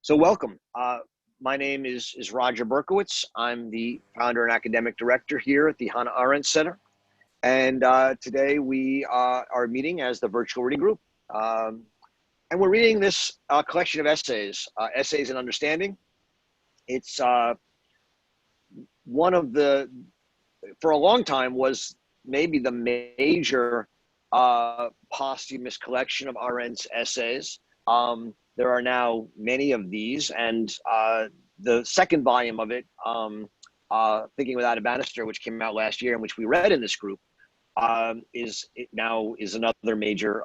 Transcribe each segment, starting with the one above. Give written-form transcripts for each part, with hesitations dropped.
So welcome. My name is Roger Berkowitz. I'm the founder and academic director here at the Hannah Arendt Center. And today we are meeting as the virtual reading group. And we're reading this collection of essays, Essays in Understanding. It's one of the, for a long time, was maybe the major posthumous collection of Arendt's essays. There are now many of these, and the second volume of it, Thinking Without a Banister, which came out last year and which we read in this group, is another major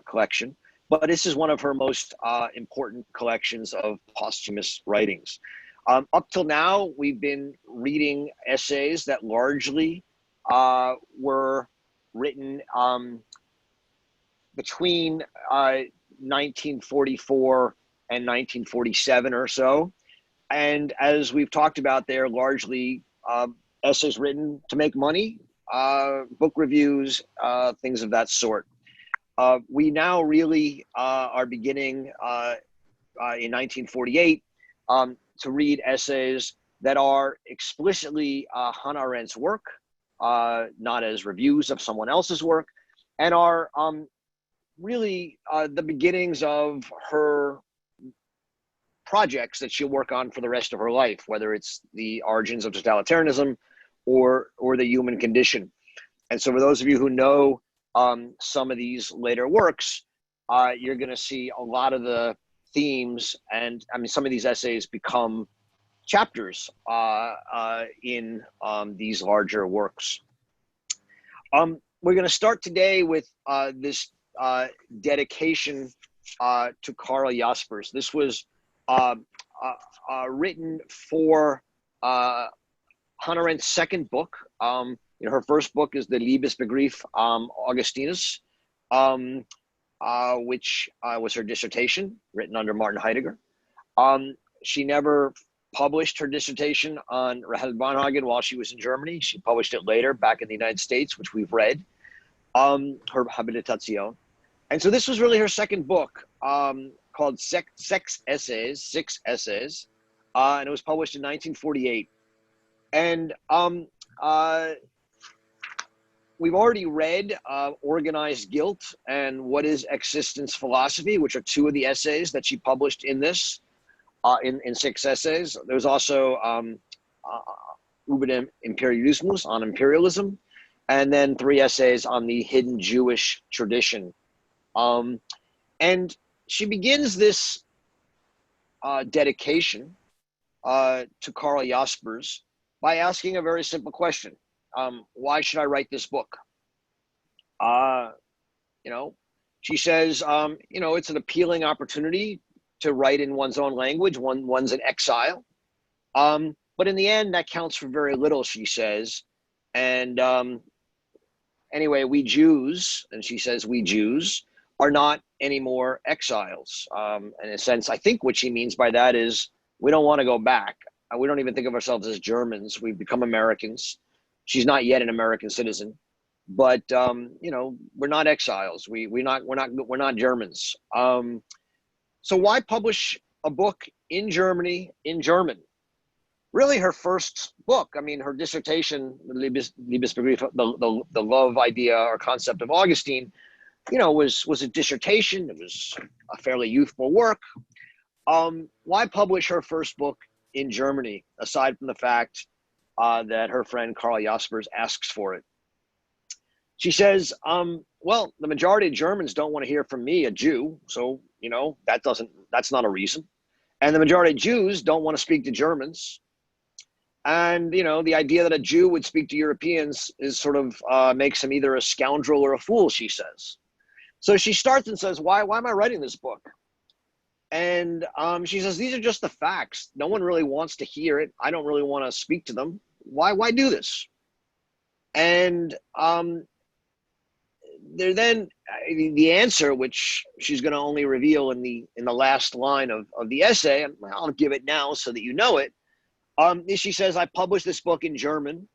collection. But this is one of her most important collections of posthumous writings. Up till now, we've been reading essays that largely were written between 1944 and 1947 or so. And as we've talked about, they're largely essays written to make money, book reviews, things of that sort. We now really are beginning in 1948 to read essays that are explicitly Hannah Arendt's work, not as reviews of someone else's work, and are really the beginnings of her projects that she'll work on for the rest of her life, whether it's the origins of totalitarianism or the human condition. And so for those of you who know some of these later works, you're going to see a lot of the themes, and I mean, some of these essays become chapters in these larger works. We're going to start today with this dedication to Karl Jaspers. This was written for Hannah Arendt's second book. Her first book is the Liebesbegriff Augustinus, which was her dissertation written under Martin Heidegger. She never published her dissertation on Rahel Varnhagen while she was in Germany. She published it later back in the United States, which we've read, her Habilitation. And so this was really her second book, called Six Essays, and it was published in 1948. And we've already read Organized Guilt and What is Existence Philosophy, which are two of the essays that she published in this, in 6 essays. There's also Über den Imperialismus, on imperialism, and then 3 essays on the hidden Jewish tradition. And she begins this dedication to Karl Jaspers by asking a very simple question. Why should I write this book? She says, it's an appealing opportunity to write in one's own language. One's in exile. But in the end, that counts for very little, she says. And anyway, we Jews, and she says we Jews, are not anymore exiles. In a sense, I think what she means by that is we don't want to go back. We don't even think of ourselves as Germans. We've become Americans. She's not yet an American citizen, but we're not exiles. We're not Germans. So why publish a book in Germany in German? Really, her first book. I mean, her dissertation, Liebesbegriff, the love idea or concept of Augustine, was a dissertation. It was a fairly youthful work. Why publish her first book in Germany, aside from the fact that her friend Karl Jaspers asks for it? She says, well, the majority of Germans don't want to hear from me, a Jew. So, that's not a reason. And the majority of Jews don't want to speak to Germans. And, the idea that a Jew would speak to Europeans is sort of makes him either a scoundrel or a fool, she says. So she starts and says, why am I writing this book? And she says, these are just the facts. No one really wants to hear it. I don't really want to speak to them. Why do this? And the answer, which she's going to only reveal in the last line of the essay, and I'll give it now so that you know it, is she says, I published this book in German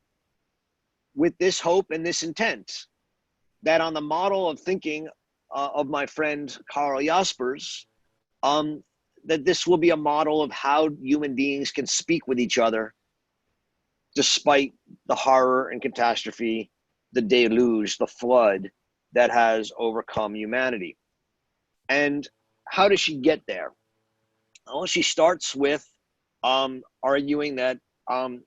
with this hope and this intent, that on the model of thinking of my friend Karl Jaspers, that this will be a model of how human beings can speak with each other despite the horror and catastrophe, the deluge, the flood that has overcome humanity. And how does she get there? Well, she starts with arguing that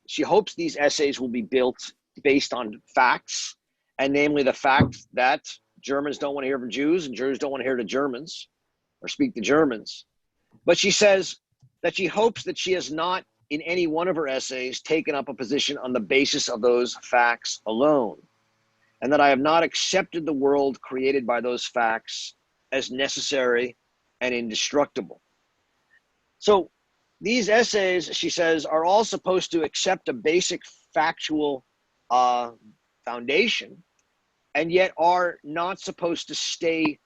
she hopes these essays will be built based on facts, and namely the fact that Germans don't want to hear from Jews and Jews don't want to hear to Germans or speak to Germans. But she says that she hopes that she has not, in any one of her essays, taken up a position on the basis of those facts alone, and that I have not accepted the world created by those facts as necessary and indestructible. So these essays, she says, are all supposed to accept a basic factual foundation, and yet are not supposed to stay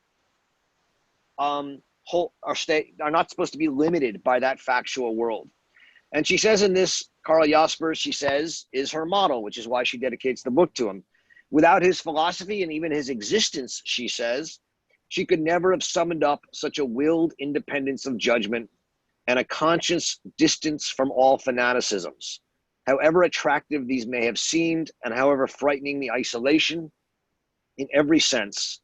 are not supposed to be limited by that factual world. And she says in this, Karl Jaspers, she says, is her model, which is why she dedicates the book to him. Without his philosophy and even his existence, she says, she could never have summoned up such a willed independence of judgment and a conscious distance from all fanaticisms, however attractive these may have seemed and however frightening the isolation in every sense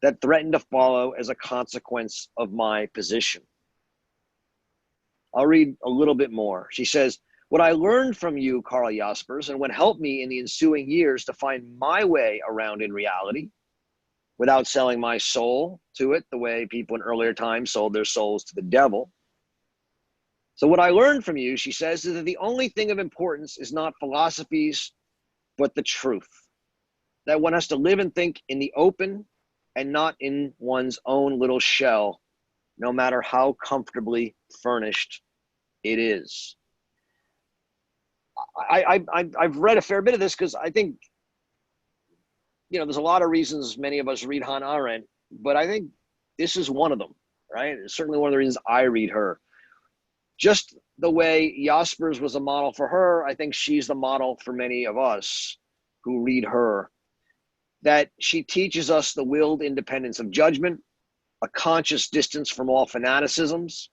that threatened to follow as a consequence of my position. I'll read a little bit more. She says, what I learned from you, Karl Jaspers, and what helped me in the ensuing years to find my way around in reality without selling my soul to it the way people in earlier times sold their souls to the devil. So what I learned from you, she says, is that the only thing of importance is not philosophies, but the truth. That one has to live and think in the open and not in one's own little shell, no matter how comfortably furnished it is. I've read a fair bit of this because I think, you know, there's a lot of reasons many of us read Hannah Arendt, but I think this is one of them, right? It's certainly one of the reasons I read her. Just the way Jaspers was a model for her, I think she's the model for many of us who read her. That she teaches us the willed independence of judgment, a conscious distance from all fanaticisms,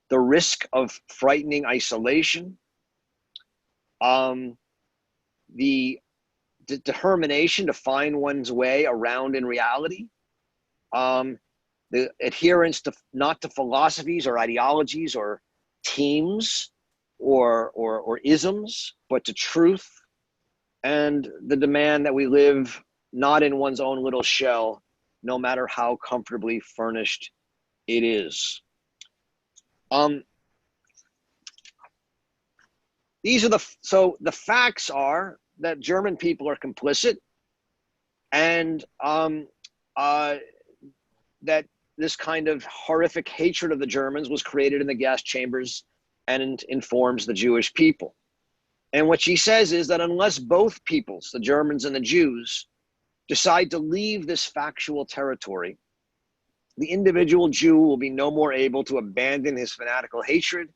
the risk of frightening isolation, the determination to find one's way around in reality, the adherence to not to philosophies or ideologies or teams or isms, but to truth, and the demand that we live not in one's own little shell, no matter how comfortably furnished it is. So the facts are that German people are complicit, and that this kind of horrific hatred of the Germans was created in the gas chambers and informs the Jewish people. And what she says is that unless both peoples, the Germans and the Jews, decide to leave this factual territory, the individual Jew will be no more able to abandon his fanatical hatred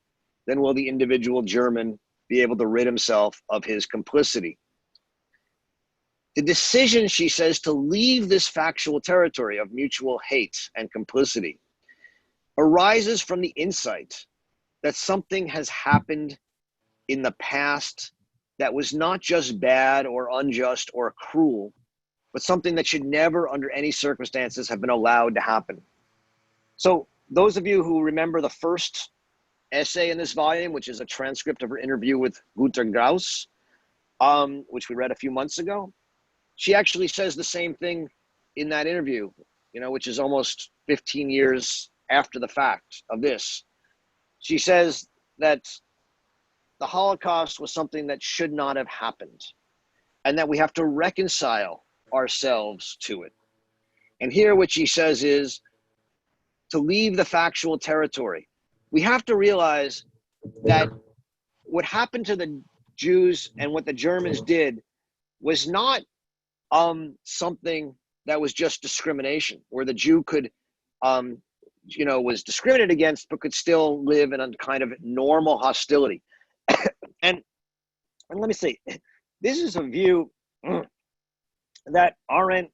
than will the individual German be able to rid himself of his complicity. The decision, she says, to leave this factual territory of mutual hate and complicity arises from the insight that something has happened in the past that was not just bad or unjust or cruel, but something that should never, under any circumstances, have been allowed to happen. So those of you who remember the first essay in this volume, which is a transcript of her interview with Günter Graus, which we read a few months ago, she actually says the same thing in that interview, which is almost 15 years after the fact of this. She says that the Holocaust was something that should not have happened, and that we have to reconcile ourselves to it. And here what she says is to leave the factual territory. We have to realize that what happened to the Jews and what the Germans did was not something that was just discrimination, where the Jew could, was discriminated against, but could still live in a kind of normal hostility. and let me say, this is a view that Arendt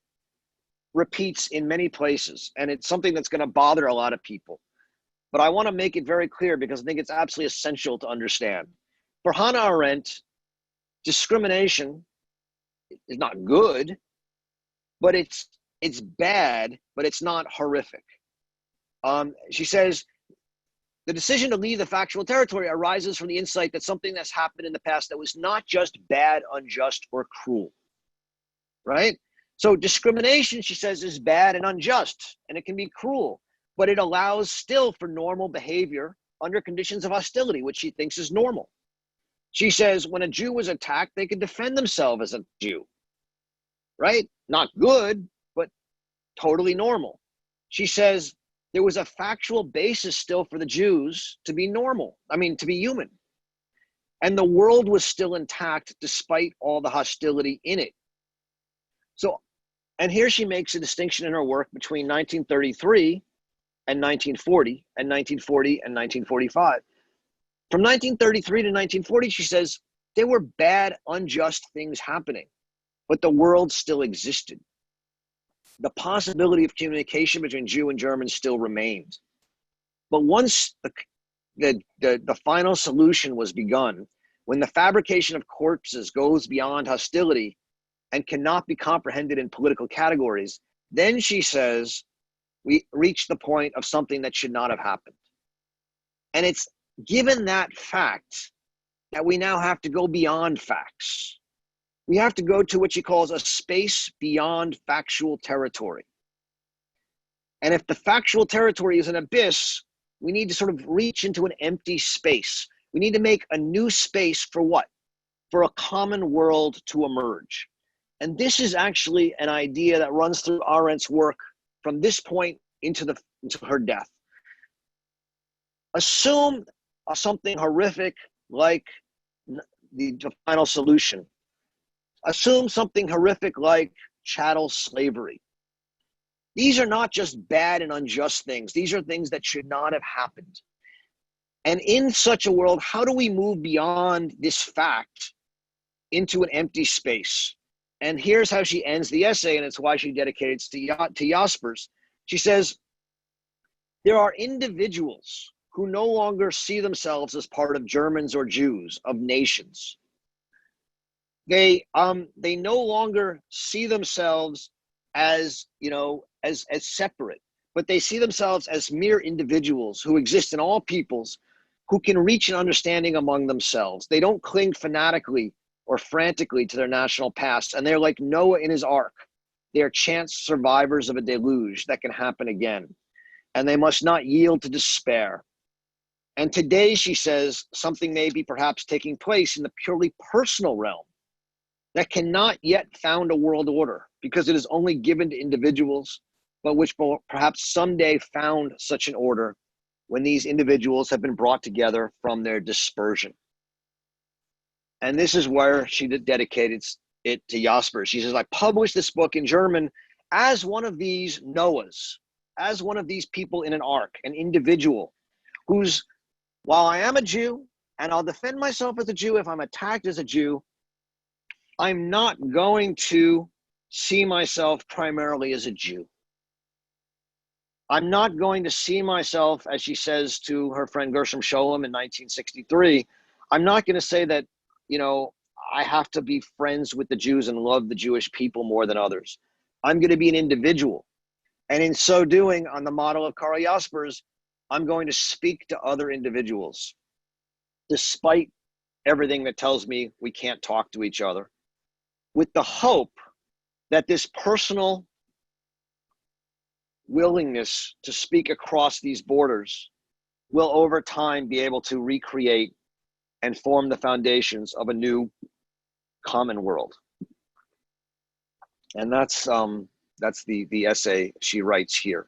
repeats in many places, and it's something that's going to bother a lot of people. but I want to make it very clear because I think it's absolutely essential to understand. For Hannah Arendt, discrimination is not good, but it's bad, but it's not horrific. She says, the decision to leave the factual territory arises from the insight that something that's happened in the past that was not just bad, unjust, or cruel, right? So discrimination, she says, is bad and unjust, and it can be cruel, but it allows still for normal behavior under conditions of hostility, which she thinks is normal. She says when a Jew was attacked, they could defend themselves as a Jew, right? Not good, but totally normal. She says there was a factual basis still for the Jews to be normal, to be human. And the world was still intact despite all the hostility in it. So, and here she makes a distinction in her work between 1933 and 1940, and 1940 and 1945. From 1933 to 1940, she says, there were bad, unjust things happening, but the world still existed. The possibility of communication between Jew and German still remained. But once the final solution was begun, when the fabrication of corpses goes beyond hostility and cannot be comprehended in political categories, then she says, we reach the point of something that should not have happened. And it's given that fact that we now have to go beyond facts. We have to go to what she calls a space beyond factual territory. And if the factual territory is an abyss, we need to sort of reach into an empty space. We need to make a new space for what? For a common world to emerge. And this is actually an idea that runs through Arendt's work from this point into her death. Assume something horrific like the final solution. Assume something horrific like chattel slavery. These are not just bad and unjust things. These are things that should not have happened. And in such a world, how do we move beyond this fact into an empty space? And here's how she ends the essay, and it's why she dedicated it to Jaspers. She says, there are individuals who no longer see themselves as part of Germans or Jews, of nations. They no longer see themselves as, as separate, but they see themselves as mere individuals who exist in all peoples, who can reach an understanding among themselves. They don't cling fanatically or frantically to their national past, and they're like Noah in his ark. They are chance survivors of a deluge that can happen again, and they must not yield to despair. And today, she says, something may be perhaps taking place in the purely personal realm that cannot yet found a world order because it is only given to individuals, but which will perhaps someday found such an order when these individuals have been brought together from their dispersion. And this is where she dedicated it to Jaspers. She says, I published this book in German as one of these Noahs, as one of these people in an ark, an individual who's, while I am a Jew, and I'll defend myself as a Jew if I'm attacked as a Jew, I'm not going to see myself primarily as a Jew. I'm not going to see myself, as she says to her friend Gershom Scholem in 1963, I'm not going to say that, I have to be friends with the Jews and love the Jewish people more than others. I'm going to be an individual. And in so doing, on the model of Karl Jaspers, I'm going to speak to other individuals, despite everything that tells me we can't talk to each other, with the hope that this personal willingness to speak across these borders will over time be able to recreate and form the foundations of a new common world. And that's the essay she writes here.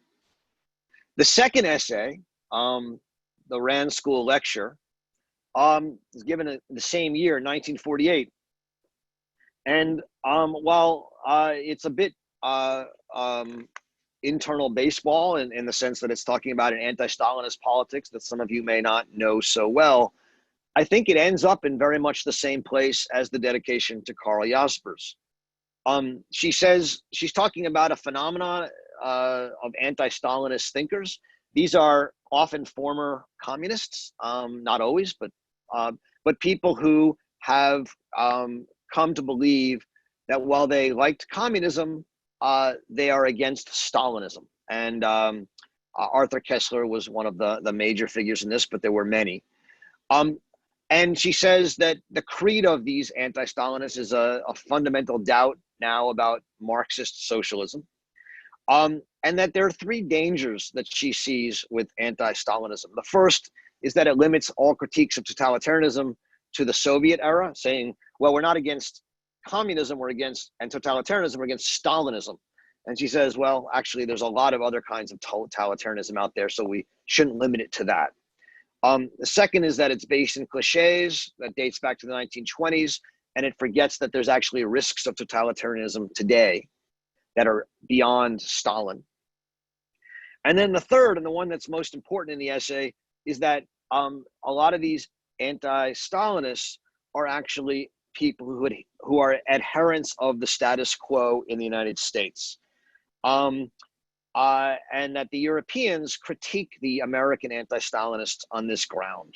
The second essay, the Rand School lecture, was given in the same year, 1948. And while it's a bit internal baseball in the sense that it's talking about an anti-Stalinist politics that some of you may not know so well, I think it ends up in very much the same place as the dedication to Karl Jaspers. She says she's talking about a phenomenon of anti-Stalinist thinkers These are often former communists, not always, but people who have come to believe that while they liked communism, they are against Stalinism. And Arthur Koestler was one of the major figures in this, but there were many. And she says that the creed of these anti-Stalinists is a fundamental doubt now about Marxist socialism. And that there are three dangers that she sees with anti-Stalinism. The first is that it limits all critiques of totalitarianism to the Soviet era, saying, well, we're not against communism, and totalitarianism, we're against Stalinism. And she says, well, actually, there's a lot of other kinds of totalitarianism out there, so we shouldn't limit it to that. The second is that it's based in cliches that dates back to the 1920s, and it forgets that there's actually risks of totalitarianism today that are beyond Stalin. And then the third, and the one that's most important in the essay, is that a lot of these anti-Stalinists are actually people who are adherents of the status quo in the United States. And that the Europeans critique the American anti-Stalinists on this ground.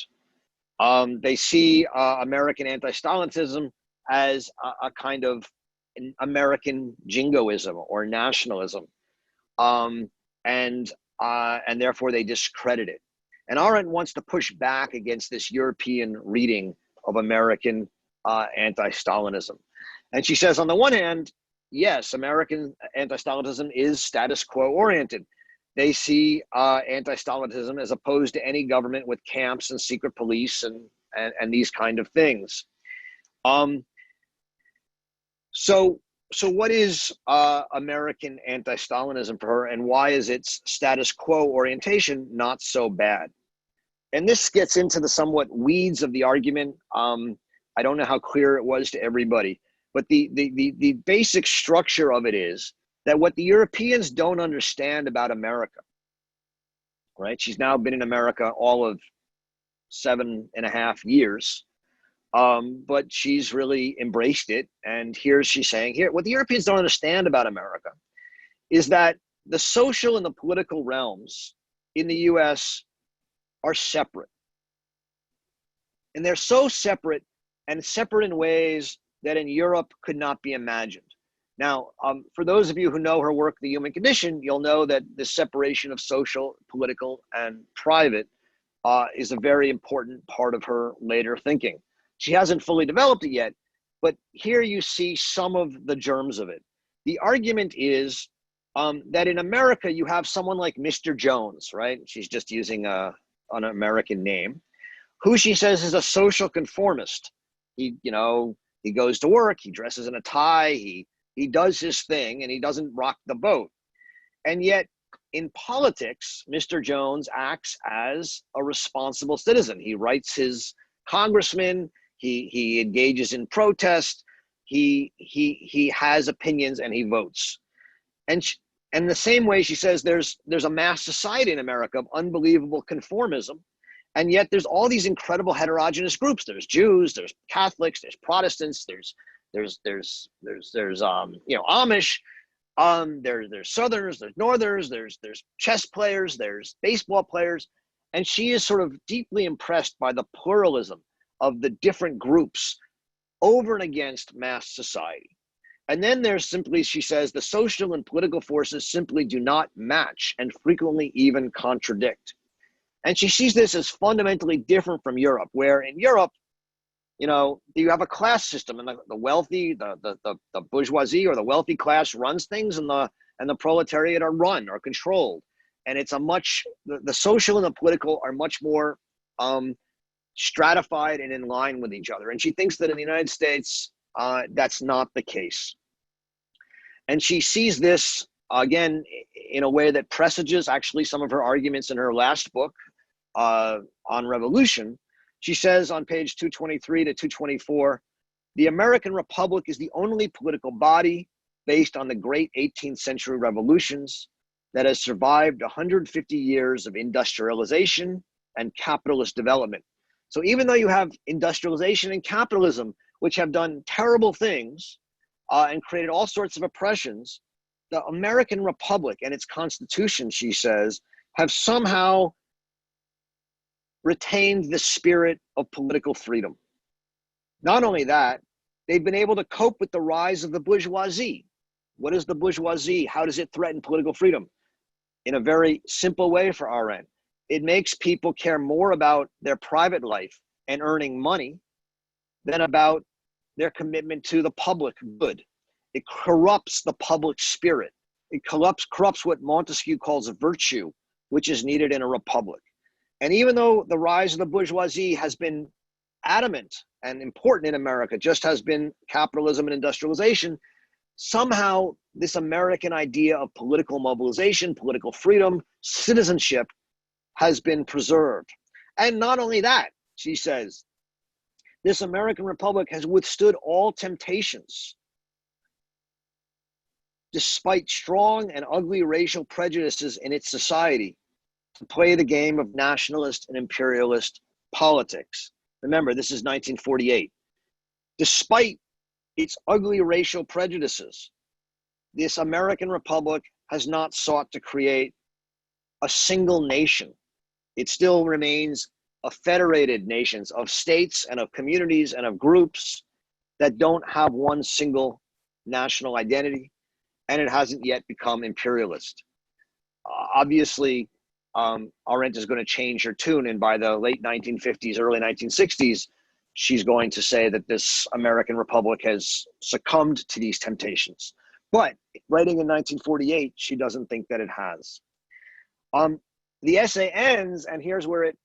They see American anti-Stalinism as a kind of American jingoism or nationalism, and therefore they discredit it. And Arendt wants to push back against this European reading of American anti-Stalinism. And she says, on the one hand, yes, American anti-Stalinism is status quo oriented. They see anti-Stalinism as opposed to any government with camps and secret police and these kind of things. So what is American anti-Stalinism for her, and why is its status quo orientation not so bad? And this gets into the somewhat weeds of the argument. I don't know how clear it was to everybody, but the basic structure of it is that what the Europeans don't understand about America, right? She's now been in America all of 7.5 years. But she's really embraced it. And here she's saying, what the Europeans don't understand about America is that the social and the political realms in the US are separate. And they're so separate, and separate in ways that in Europe could not be imagined. Now, for those of you who know her work, The Human Condition, you'll know that the separation of social, political, and private is a very important part of her later thinking. She hasn't fully developed it yet, but here you see some of the germs of it. The argument is that in America, you have someone like Mr. Jones, right? She's just using an American name, who she says is a social conformist. He goes to work, he dresses in a tie, he does his thing, and he doesn't rock the boat. And yet, in politics, Mr. Jones acts as a responsible citizen. He writes his congressman. He engages in protest. He has opinions, and he votes. And the same way, she says there's a mass society in America of unbelievable conformism, and yet there's all these incredible heterogeneous groups. There's Jews, there's Catholics, there's Protestants, there's Amish, there's Southerners, there's Northerners, there's chess players, there's baseball players, and she is sort of deeply impressed by the pluralism of the different groups over and against mass society. And then there's simply, she says, the social and political forces simply do not match and frequently even contradict. And she sees this as fundamentally different from Europe, where in Europe, you have a class system, and the wealthy, the bourgeoisie or the wealthy class runs things, and the proletariat are run or controlled. And it's the social and the political are much more stratified and in line with each other. And she thinks that in the United States, that's not the case. And she sees this, again, in a way that presages actually some of her arguments in her last book on revolution. She says on page 223 to 224, the American Republic is the only political body based on the great 18th century revolutions that has survived 150 years of industrialization and capitalist development. So even though you have industrialization and capitalism, which have done terrible things and created all sorts of oppressions, the American Republic and its constitution, she says, have somehow retained the spirit of political freedom. Not only that, they've been able to cope with the rise of the bourgeoisie. What is the bourgeoisie? How does it threaten political freedom? In a very simple way for Arendt, it makes people care more about their private life and earning money than about their commitment to the public good. It corrupts the public spirit. It corrupts what Montesquieu calls virtue, which is needed in a republic. And even though the rise of the bourgeoisie has been adamant and important in America, just has been capitalism and industrialization, somehow this American idea of political mobilization, political freedom, citizenship has been preserved. And not only that, she says, this American republic has withstood all temptations, despite strong and ugly racial prejudices in its society, to play the game of nationalist and imperialist politics. Remember, this is 1948. Despite its ugly racial prejudices, this American republic has not sought to create a single nation. It still remains a federated nation of states and of communities and of groups that don't have one single national identity, and it hasn't yet become imperialist. Obviously, Arendt is going to change her tune, and by the late 1950s, early 1960s, she's going to say that this American republic has succumbed to these temptations. But writing in 1948, she doesn't think that it has. The essay ends, and here's where it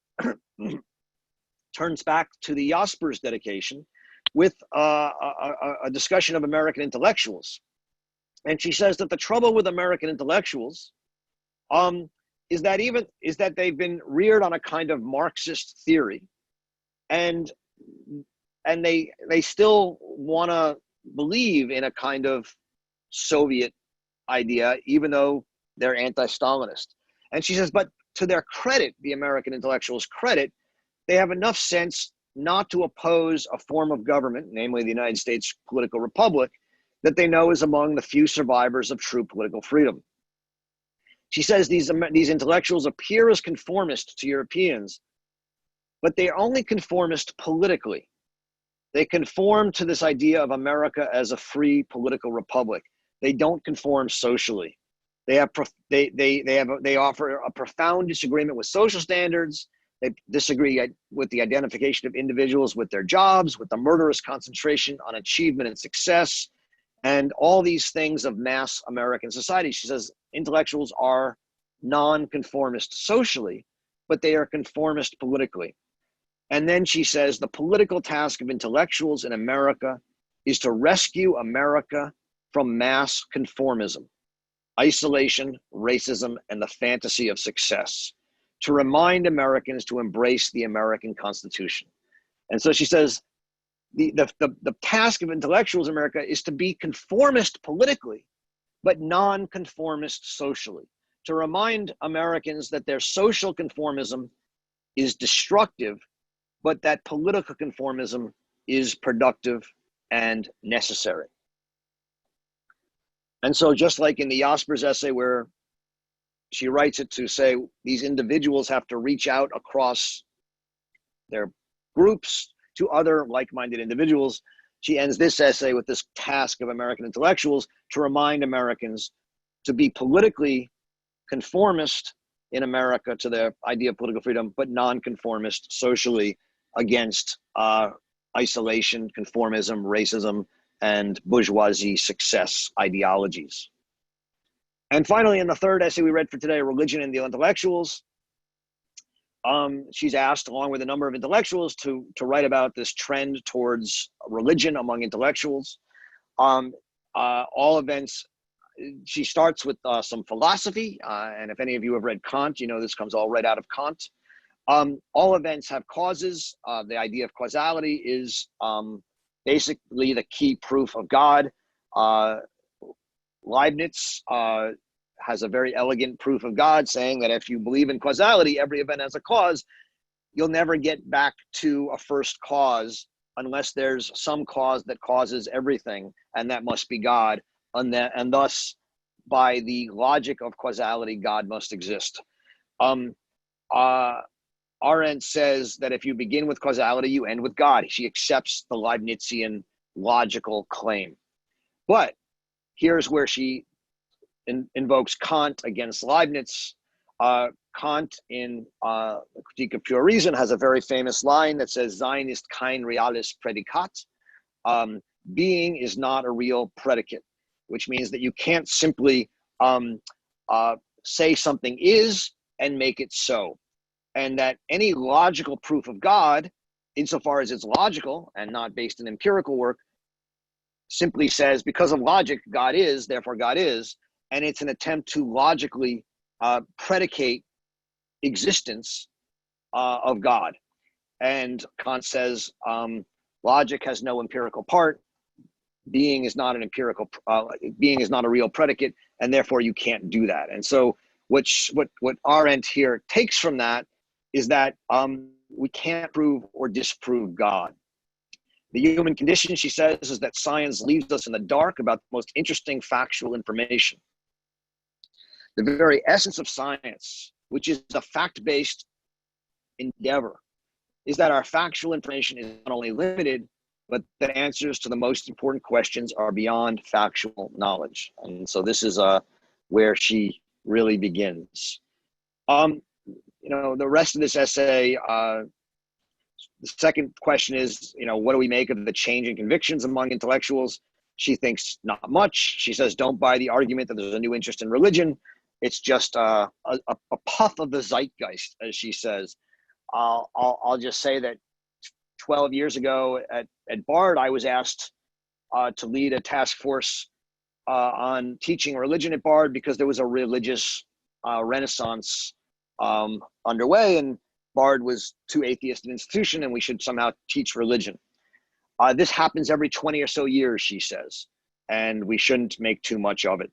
turns back to the Jaspers dedication, with a discussion of American intellectuals. And she says that the trouble with American intellectuals is that they've been reared on a kind of Marxist theory, and they still want to believe in a kind of Soviet idea, even though they're anti-Stalinist. And she says, but to their credit, the American intellectuals' credit, they have enough sense not to oppose a form of government, namely the United States political republic, that they know is among the few survivors of true political freedom. She says these intellectuals appear as conformist to Europeans, but they are only conformist politically. They conform to this idea of America as a free political republic. They don't conform socially. They offer a profound disagreement with social standards. They disagree with the identification of individuals with their jobs, with the murderous concentration on achievement and success, and all these things of mass American society. She says intellectuals are non-conformist socially, but they are conformist politically. And then she says the political task of intellectuals in America is to rescue America from mass conformism, isolation, racism, and the fantasy of success, to remind Americans to embrace the American Constitution. And so she says the task of intellectuals in America is to be conformist politically, but non-conformist socially, to remind Americans that their social conformism is destructive, but that political conformism is productive and necessary. And so just like in the Jaspers essay, where she writes it to say these individuals have to reach out across their groups to other like-minded individuals, she ends this essay with this task of American intellectuals to remind Americans to be politically conformist in America to the idea of political freedom, but non-conformist socially against isolation, conformism, racism, and bourgeoisie success ideologies. And finally, in the third essay we read for today, Religion and the Intellectuals, she's asked, along with a number of intellectuals, to write about this trend towards religion among intellectuals. All events, she starts with some philosophy, and if any of you have read Kant, you know this comes all right out of Kant. All events have causes. The idea of causality is basically the key proof of God. Leibniz has a very elegant proof of God, saying that if you believe in causality, every event has a cause. You'll never get back to a first cause unless there's some cause that causes everything, and that must be God. And thus, by the logic of causality, God must exist. Um, Arendt says that if you begin with causality, you end with God. She accepts the Leibnizian logical claim. But here's where she invokes Kant against Leibniz. Kant in the Critique of Pure Reason has a very famous line that says, "Sein ist kein reales Prädikat." Being is not a real predicate, which means that you can't simply say something is and make it so. And that any logical proof of God, insofar as it's logical and not based in empirical work, simply says, because of logic, God is, therefore God is. And it's an attempt to logically predicate existence of God. And Kant says, logic has no empirical part. Being is not an empirical, being is not a real predicate, and therefore you can't do that. And so what Arendt here takes from that is that we can't prove or disprove God. The human condition, she says, is that science leaves us in the dark about the most interesting factual information. The very essence of science, which is a fact-based endeavor, is that our factual information is not only limited, but that answers to the most important questions are beyond factual knowledge. And so this is where she really begins. The rest of this essay, the second question is, what do we make of the changing convictions among intellectuals? She thinks not much. She says, don't buy the argument that there's a new interest in religion. It's just a puff of the zeitgeist, as she says. I'll just say that 12 years ago at Bard, I was asked to lead a task force on teaching religion at Bard because there was a religious renaissance underway, and Bard was too atheist an institution, and we should somehow teach religion. This happens every 20 or so years, she says, and we shouldn't make too much of it.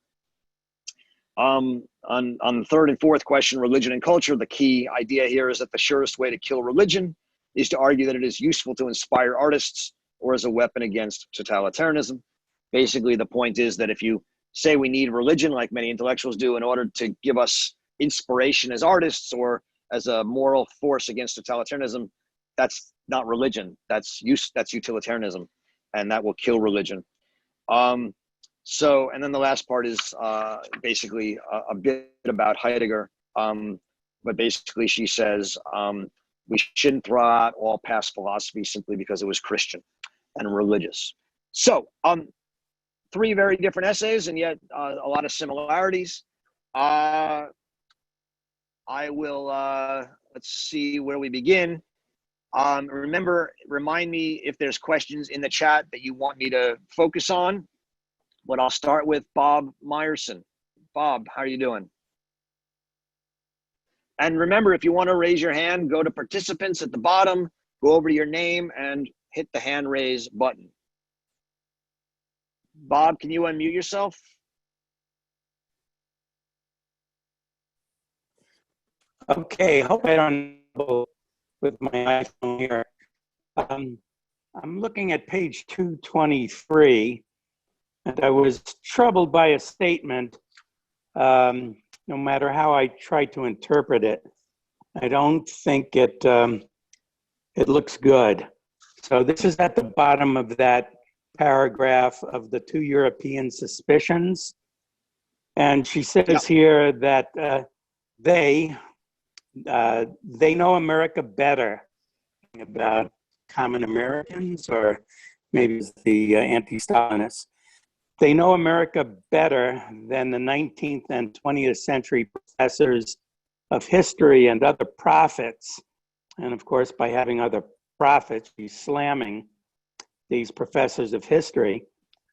On the third and fourth question, religion and culture, the key idea here is that the surest way to kill religion is to argue that it is useful to inspire artists or as a weapon against totalitarianism. Basically, the point is that if you say we need religion, like many intellectuals do, in order to give us inspiration as artists or as a moral force against totalitarianism, that's not religion. That's utilitarianism, and that will kill religion. And then the last part is basically a bit about Heidegger. But basically, she says we shouldn't throw out all past philosophy simply because it was Christian and religious. So, three very different essays, and yet a lot of similarities. I will, let's see where we begin. Remind me if there's questions in the chat that you want me to focus on. But I'll start with Bob Meyerson. Bob, how are you doing? And remember, if you want to raise your hand, go to participants at the bottom, go over to your name and hit the hand raise button. Bob, can you unmute yourself? Okay, hope I don't know with my iPhone here. I'm looking at page 223, and I was troubled by a statement. No matter how I try to interpret it, I don't think it looks good. So this is at the bottom of that paragraph of the two European suspicions. And she says here that they know America better, about common Americans, or maybe it's the anti-Stalinists. They know America better than the 19th and 20th century professors of history and other prophets. And of course, by having other prophets, she's slamming these professors of history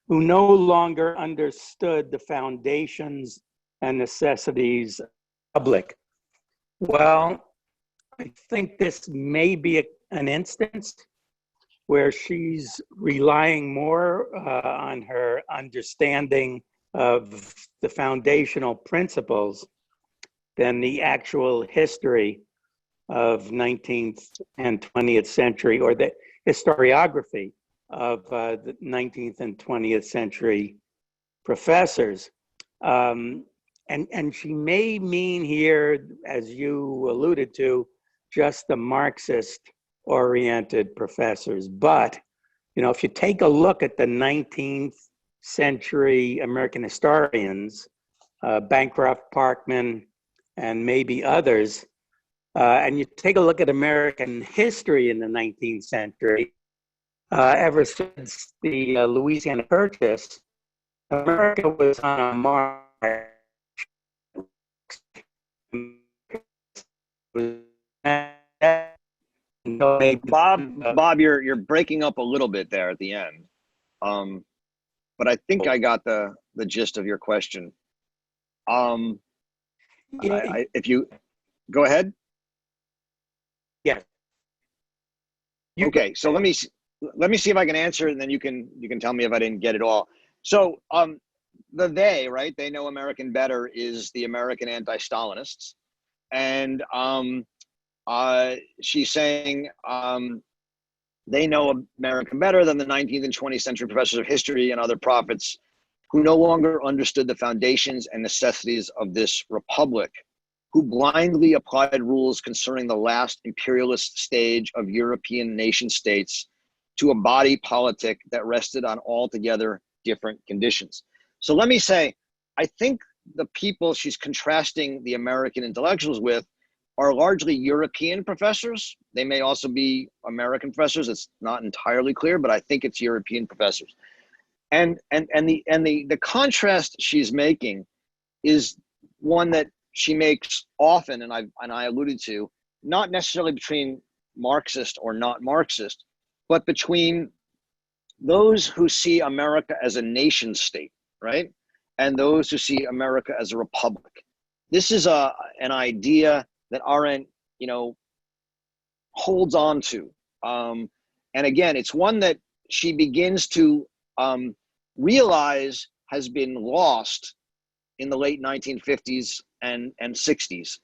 who no longer understood the foundations and necessities of the public. Well, I think this may be an instance where she's relying more on her understanding of the foundational principles than the actual history of 19th and 20th century, or the historiography of the 19th and 20th century professors. And and she may mean here, as you alluded to, just the Marxist-oriented professors. But, if you take a look at the 19th century American historians, Bancroft, Parkman, and maybe others, and you take a look at American history in the 19th century, ever since the Louisiana Purchase, America was on a march. Bob, you're breaking up a little bit there at the end, but I think I got the gist of your question. If you go ahead. Yes. Okay, so let me see if I can answer it, and then you can tell me if I didn't get it all. So the they, right? They know American better is the American anti-Stalinists, and she's saying they know American better than the 19th and 20th century professors of history and other prophets who no longer understood the foundations and necessities of this republic, who blindly applied rules concerning the last imperialist stage of European nation states to a body politic that rested on altogether different conditions. So let me say, I think the people she's contrasting the American intellectuals with are largely European professors. They may also be American professors. It's not entirely clear, but I think it's European professors. And the contrast she's making is one that she makes often, and I alluded to, not necessarily between Marxist or not Marxist, but between those who see America as a nation state, right, and those who see America as a republic. This is an idea that Arendt, holds on to, and again, it's one that she begins to realize has been lost in the late 1950s and 60s.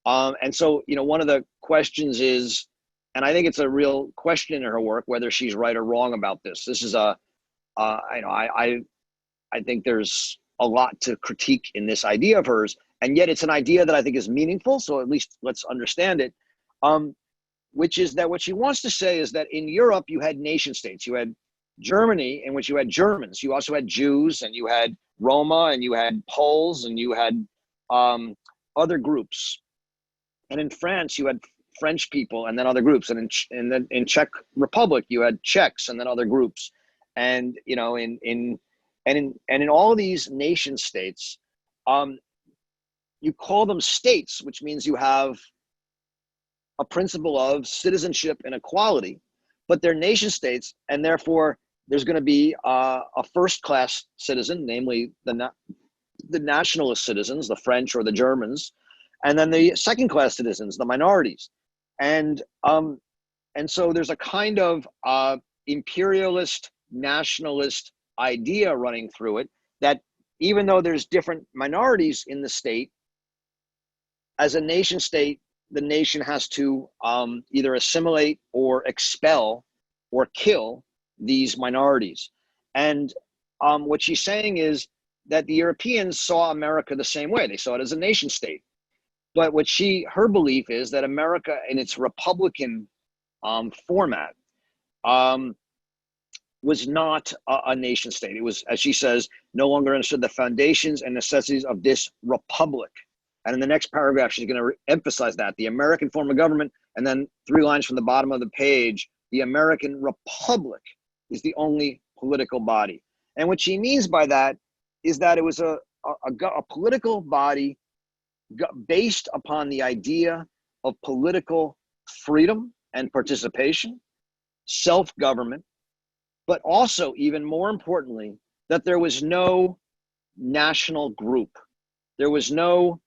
And so, one of the questions is, and I think it's a real question in her work, whether she's right or wrong about this. This is I think there's a lot to critique in this idea of hers, and yet it's an idea that I think is meaningful. So at least let's understand it. Which is that what she wants to say is that in Europe, you had nation states. You had Germany, in which you had Germans. You also had Jews, and you had Roma, and you had Poles, and you had other groups. And in France, you had French people, and then other groups. And in Czech Republic, you had Czechs, and then other groups. And in all of these nation states, you call them states, which means you have a principle of citizenship and equality, but they're nation states, and therefore there's going to be a first-class citizen, namely the nationalist citizens, the French or the Germans, and then the second-class citizens, the minorities, and so there's a kind of imperialist, nationalist idea running through it that even though there's different minorities in the state, as a nation state, the nation has to either assimilate or expel or kill these minorities. And what she's saying is that the Europeans saw America the same way. They saw it as a nation state. But what her belief is that America in its Republican format was not a nation state. It was, as she says, no longer understood the foundations and necessities of this republic. And in the next paragraph, she's going to emphasize that the American form of government, and then 3 lines from the bottom of the page, the American republic is the only political body. And what she means by that is that it was a political body based upon the idea of political freedom and participation, self-government, but also, even more importantly, that there was no national group. There was no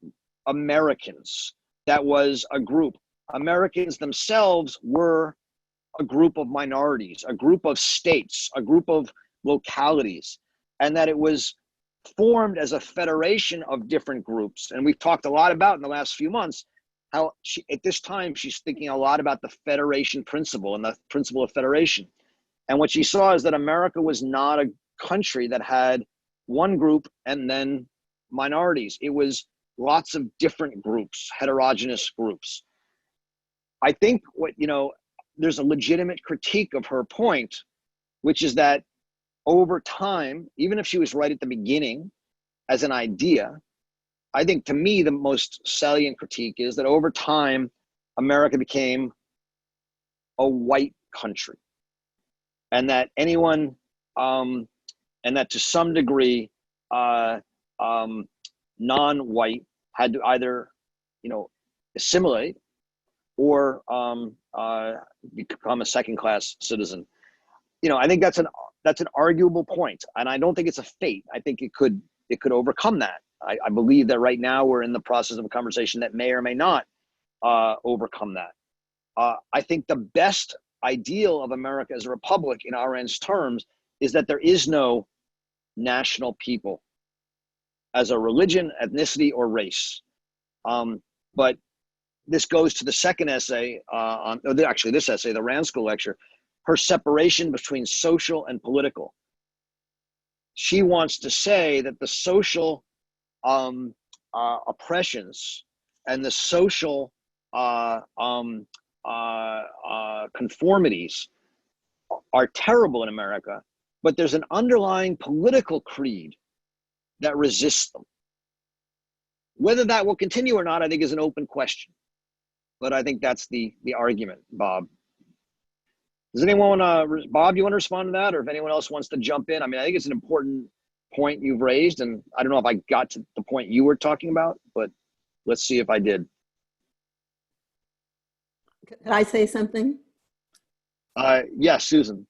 Americans. That was a group. Americans themselves were a group of minorities, a group of states, a group of localities, and that it was formed as a federation of different groups. And we've talked a lot about in the last few months how at this time she's thinking a lot about the federation principle and the principle of federation. And what she saw is that America was not a country that had one group and then minorities. It was lots of different groups, heterogeneous groups. I think there's a legitimate critique of her point, which is that over time, even if she was right at the beginning as an idea, I think to me the most salient critique is that over time, America became a white country, and that anyone, and that to some degree, non-white had to either, assimilate or become a second-class citizen. I think that's an arguable point, and I don't think it's a fate. I think it could overcome that. I believe that right now we're in the process of a conversation that may or may not overcome that. I think the best ideal of America as a republic in Arendt's terms is that there is no national people as a religion, ethnicity, or race. But this goes to the second essay, this essay, the Rand School lecture, her separation between social and political. She wants to say that the social oppressions and the social conformities are terrible in America, but there's an underlying political creed that resists them. Whether that will continue or not, I think, is an open question. But I think that's the argument, Bob. Does anyone Bob, do you want to respond to that? Or if anyone else wants to jump in? I mean, I think it's an important point you've raised, and I don't know if I got to the point you were talking about, but let's see if I did. Can I say something? Yes, Susan.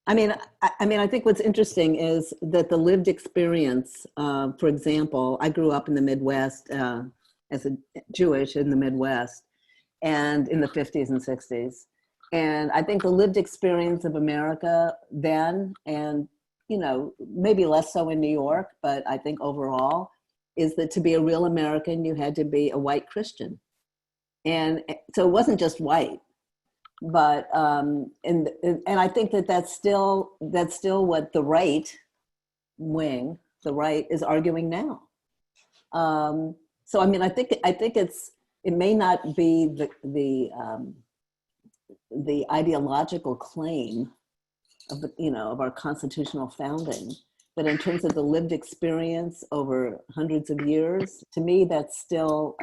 I mean, I think what's interesting is that the lived experience, for example, I grew up in the Midwest as a Jewish in the Midwest and in the 50s and 60s. And I think the lived experience of America then, and, maybe less so in New York, but I think overall, is that to be a real American, you had to be a white Christian. And so it wasn't just white. But and I think that's still what the right wing, the right, is arguing now. So I mean, I think it may not be the ideological claim of our constitutional founding, but in terms of the lived experience over hundreds of years, to me that's still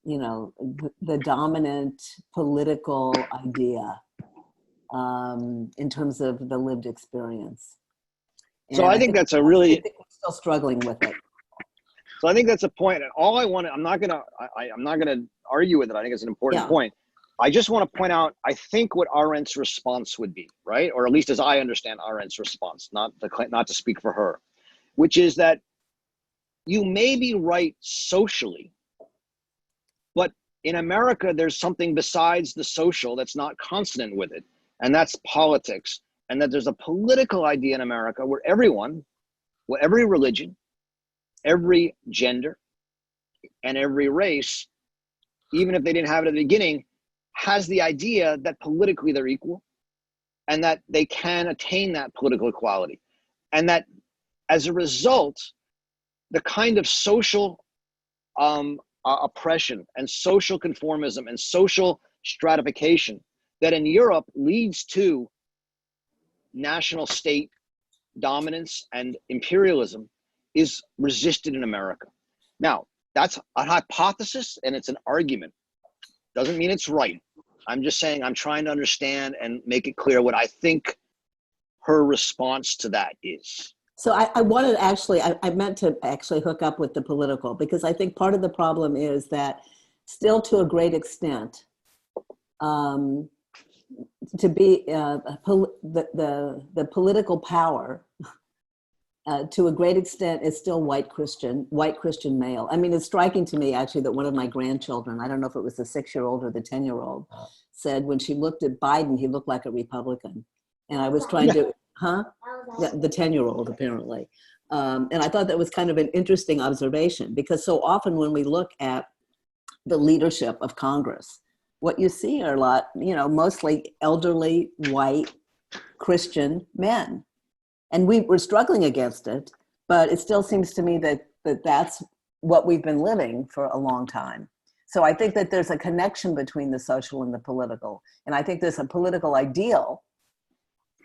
the dominant political idea in terms of the lived experience. So I think that's a really, I think we're still struggling with it. So I think that's a point. And all I want to, I'm not gonna argue with it. I think it's an important point. I just want to point out, I think what Arendt's response would be, right? Or at least as I understand Arendt's response, not to speak for her, which is that you may be right socially, but in America, there's something besides the social that's not consonant with it, and that's politics. And that there's a political idea in America where everyone, every religion, every gender, and every race, even if they didn't have it at the beginning, has the idea that politically they're equal and that they can attain that political equality. And that as a result, the kind of social oppression and social conformism and social stratification that in Europe leads to national state dominance and imperialism is resisted in America. Now, that's a hypothesis and it's an argument. Doesn't mean it's right. I'm just saying I'm trying to understand and make it clear what I think her response to that is. So I wanted to actually, I meant to actually hook up with the political, because I think part of the problem is that still to a great extent, to be the political power to a great extent is still white Christian male. I mean, it's striking to me actually that one of my grandchildren, I don't know if it was the 6-year-old or the 10-year-old, said when she looked at Biden, he looked like a Republican. And I was trying to, the 10-year-old apparently. And I thought that was kind of an interesting observation, because so often when we look at the leadership of Congress, what you see are a lot, mostly elderly, white, Christian men. And we were struggling against it, but it still seems to me that that that's what we've been living for a long time. So I think that there's a connection between the social and the political. And I think there's a political ideal,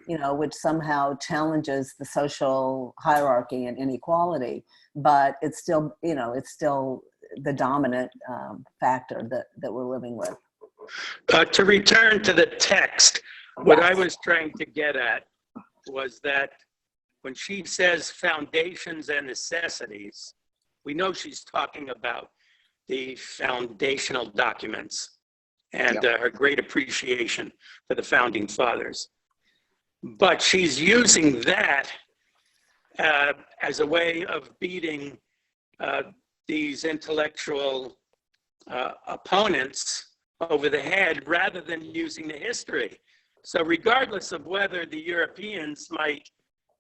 you know, which somehow challenges the social hierarchy and inequality, but it's still, you know, it's still the dominant factor that we're living with. To return to the text, what I was trying to get at was that when she says foundations and necessities, we know she's talking about the foundational documents and her great appreciation for the founding fathers. But she's using that as a way of beating these intellectual opponents over the head rather than using the history. So regardless of whether the Europeans might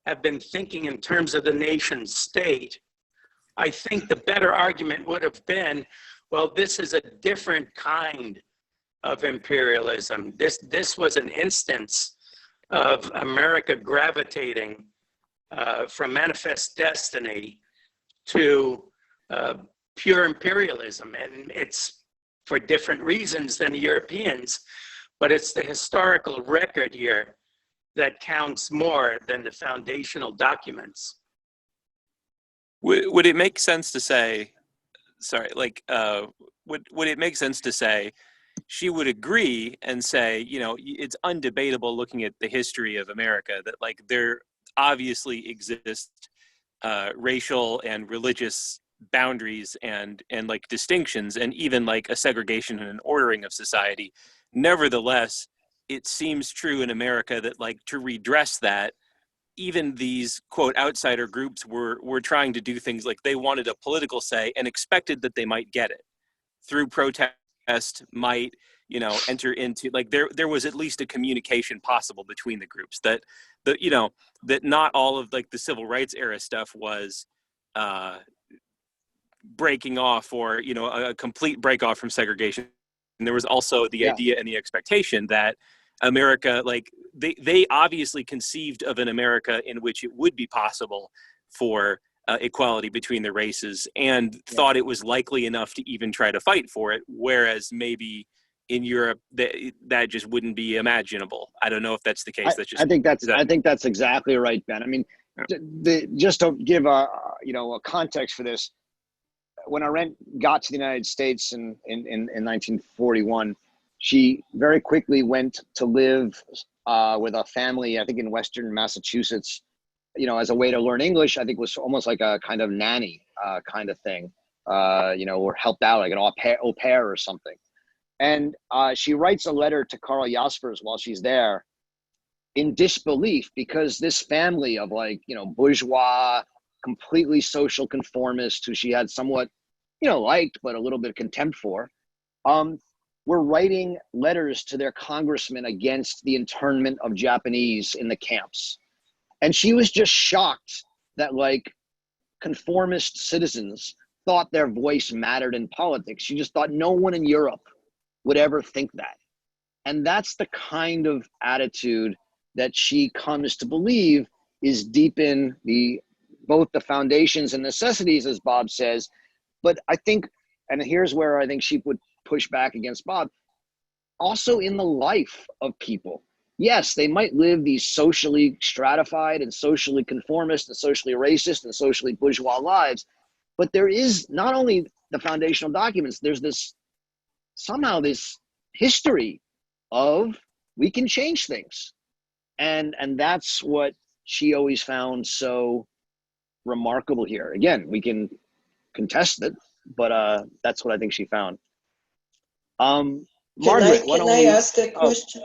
have been thinking in terms of the nation state, I think the better argument would have been, well, this is a different kind of imperialism. This was an instance of America gravitating from manifest destiny to pure imperialism. And it's for different reasons than the Europeans, but it's the historical record here that counts more than the foundational documents. Would it make sense to say, would it make sense to say she would agree and say, you know, it's undebatable looking at the history of America that like there obviously exist racial and religious boundaries and like distinctions and even like a segregation and an ordering of society. Nevertheless, it seems true in America that like to redress that, even these quote outsider groups were trying to do things like they wanted a political say and expected that they might get it through protest, might, you know, enter into like there was at least a communication possible between the groups that you know, that not all of like the civil rights era stuff was breaking off or, you know, a complete break off from segregation. And there was also the idea and the expectation that America, like they obviously conceived of an America in which it would be possible for equality between the races and thought it was likely enough to even try to fight for it. Whereas maybe in Europe that just wouldn't be imaginable. I don't know if that's the case. I think that's exactly right, Ben. I mean, just to give a context for this, when Arendt got to the United States in 1941, she very quickly went to live with a family, I think in Western Massachusetts, you know, as a way to learn English. I think it was almost like a kind of nanny kind of thing, you know, or helped out like an au pair or something. And she writes a letter to Karl Jaspers while she's there in disbelief because this family of like, you know, bourgeois, completely social conformists who she had somewhat, you know, liked, but a little bit of contempt for, were writing letters to their congressman against the internment of Japanese in the camps. And she was just shocked that like conformist citizens thought their voice mattered in politics. She just thought no one in Europe would ever think that. And that's the kind of attitude that she comes to believe is deep in both the foundations and necessities, as Bob says. But I think, and here's where I think she would push back against Bob, also in the life of people. Yes, they might live these socially stratified and socially conformist and socially racist and socially bourgeois lives, but there is not only the foundational documents, there's this history of we can change things. And that's what she always found so remarkable here. Again, we can contest it, but that's what I think she found. Margaret, can I ask a question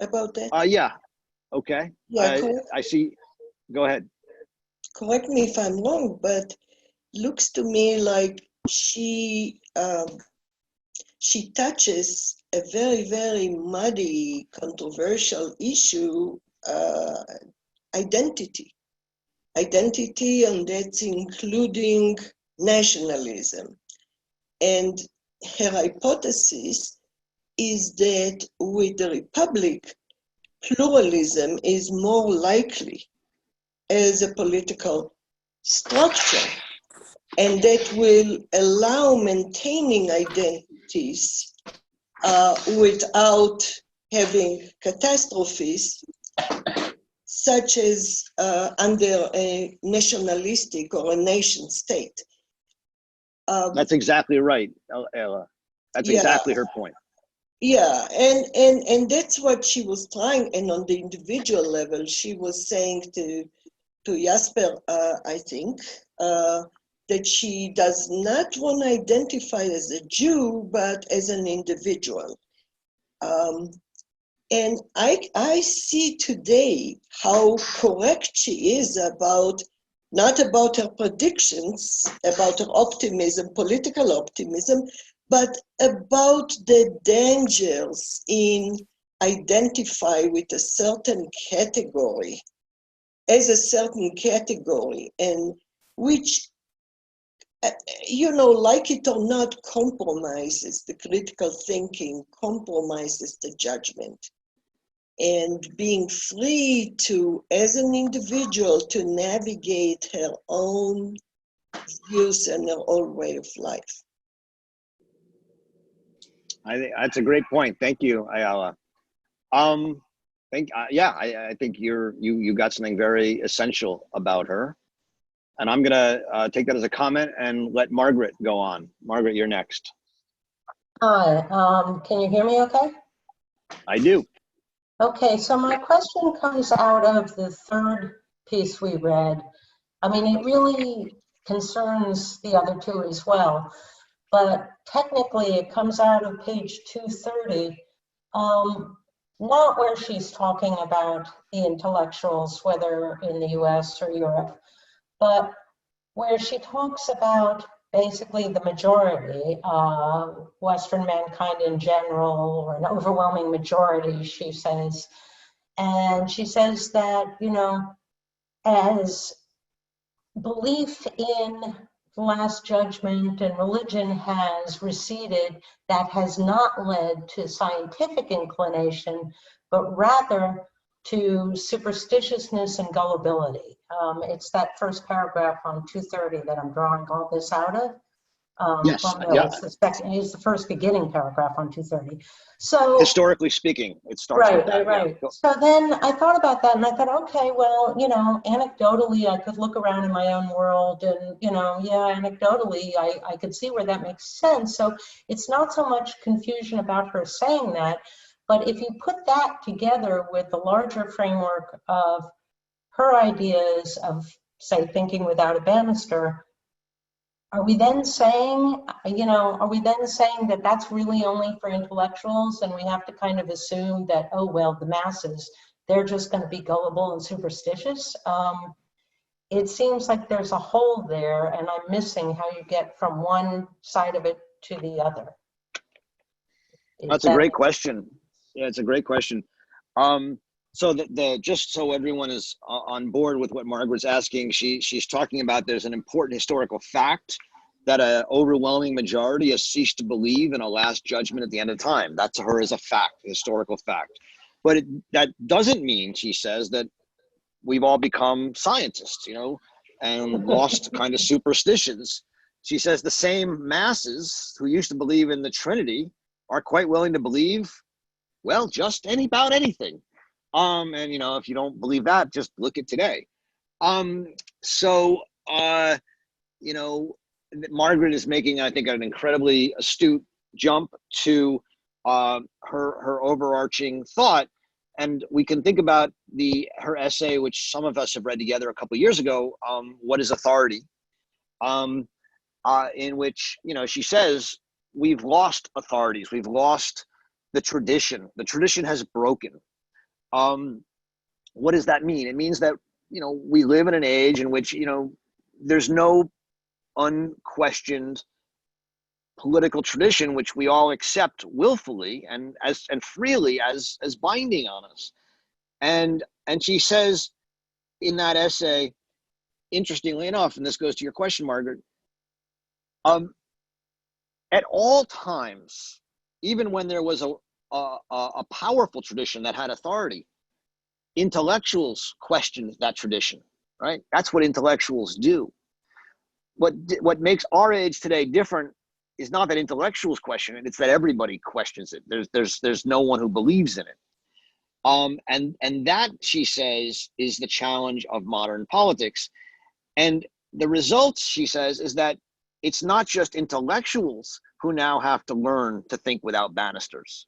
about that? Yeah. Okay. Yeah, I see. Go ahead. Correct me if I'm wrong, but looks to me like she touches a very, very muddy, controversial issue, identity, and that's including nationalism. And her hypothesis is that with the Republic, pluralism is more likely as a political structure. and that will allow maintaining identities without having catastrophes, such as under a nationalistic or a nation state. That's exactly right, Ella. That's exactly her point. Yeah, and that's what she was trying. And on the individual level, she was saying to Jaspers, I think, that she does not want to identify as a Jew, but as an individual. And I see today how correct she is about, not about her predictions, about her optimism, political optimism, but about the dangers in identify with a certain category, as a certain category, and which, you know, like it or not, compromises the critical thinking, compromises the judgment. And being free to, as an individual, to navigate her own views and her own way of life. I think that's a great point. Thank you, Ayala. I think you got something very essential about her, and I'm gonna take that as a comment and let Margaret go on. Margaret, you're next. Hi, can you hear me okay? I do. Okay, so my question comes out of the third piece we read. I mean, it really concerns the other two as well, but technically it comes out of page 230, not where she's talking about the intellectuals, whether in the US or Europe, but where she talks about basically the majority, Western mankind in general, or an overwhelming majority, she says. And she says that, you know, as belief in the Last Judgment and religion has receded, that has not led to scientific inclination, but rather to superstitiousness and gullibility. It's that first paragraph on 230 that I'm drawing all this out of. Yes, well, no, yeah. it's the first beginning paragraph on 230. So historically speaking, it starts with that. Right. Yeah. So then I thought about that and I thought, okay, well, you know, anecdotally, I could look around in my own world and, you know, yeah, anecdotally, I could see where that makes sense. So it's not so much confusion about her saying that, but if you put that together with the larger framework of her ideas of, say, thinking without a banister, are we then saying, you know, that that's really only for intellectuals and we have to kind of assume that, oh, well, the masses, they're just going to be gullible and superstitious? It seems like there's a hole there and I'm missing how you get from one side of it to the other. That's a great question. Yeah, it's a great question. So just so everyone is on board with what Margaret's asking, she's talking about there's an important historical fact that an overwhelming majority has ceased to believe in a last judgment at the end of time. That to her is a fact, a historical fact. But that doesn't mean, she says, that we've all become scientists, you know, and lost kind of superstitions. She says the same masses who used to believe in the Trinity are quite willing to believe, well, just about anything. And you know, if you don't believe that, just look at today. You know, Margaret is making, I think, an incredibly astute jump to her overarching thought. And we can think about her essay, which some of us have read together a couple of years ago, What is Authority? In which, you know, she says, we've lost authorities. We've lost the tradition. The tradition has broken. What does that mean? It means that, you know, we live in an age in which, you know, there's no unquestioned political tradition which we all accept willfully and freely as binding on us. And she says in that essay, interestingly enough, and this goes to your question, Margaret, at all times, even when there was a powerful tradition that had authority, intellectuals questioned that tradition, right? That's what intellectuals do. what makes our age today different is not that intellectuals question it, it's that everybody questions it. There's no one who believes in it. And that, she says, is the challenge of modern politics. And the results, she says, is that it's not just intellectuals who now have to learn to think without banisters,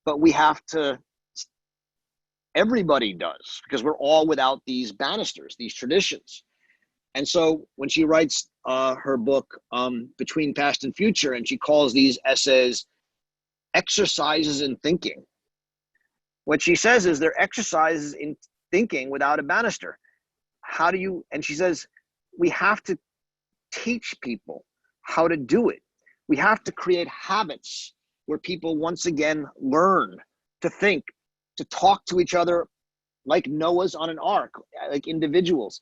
but we have to, everybody does, because we're all without these banisters, these traditions. And so when she writes her book, Between Past and Future, and she calls these essays exercises in thinking, what she says is they're exercises in thinking without a banister. How do you, and she says, we have to teach people how to do it. We have to create habits where people once again learn to think, to talk to each other like Noah's on an ark, like individuals.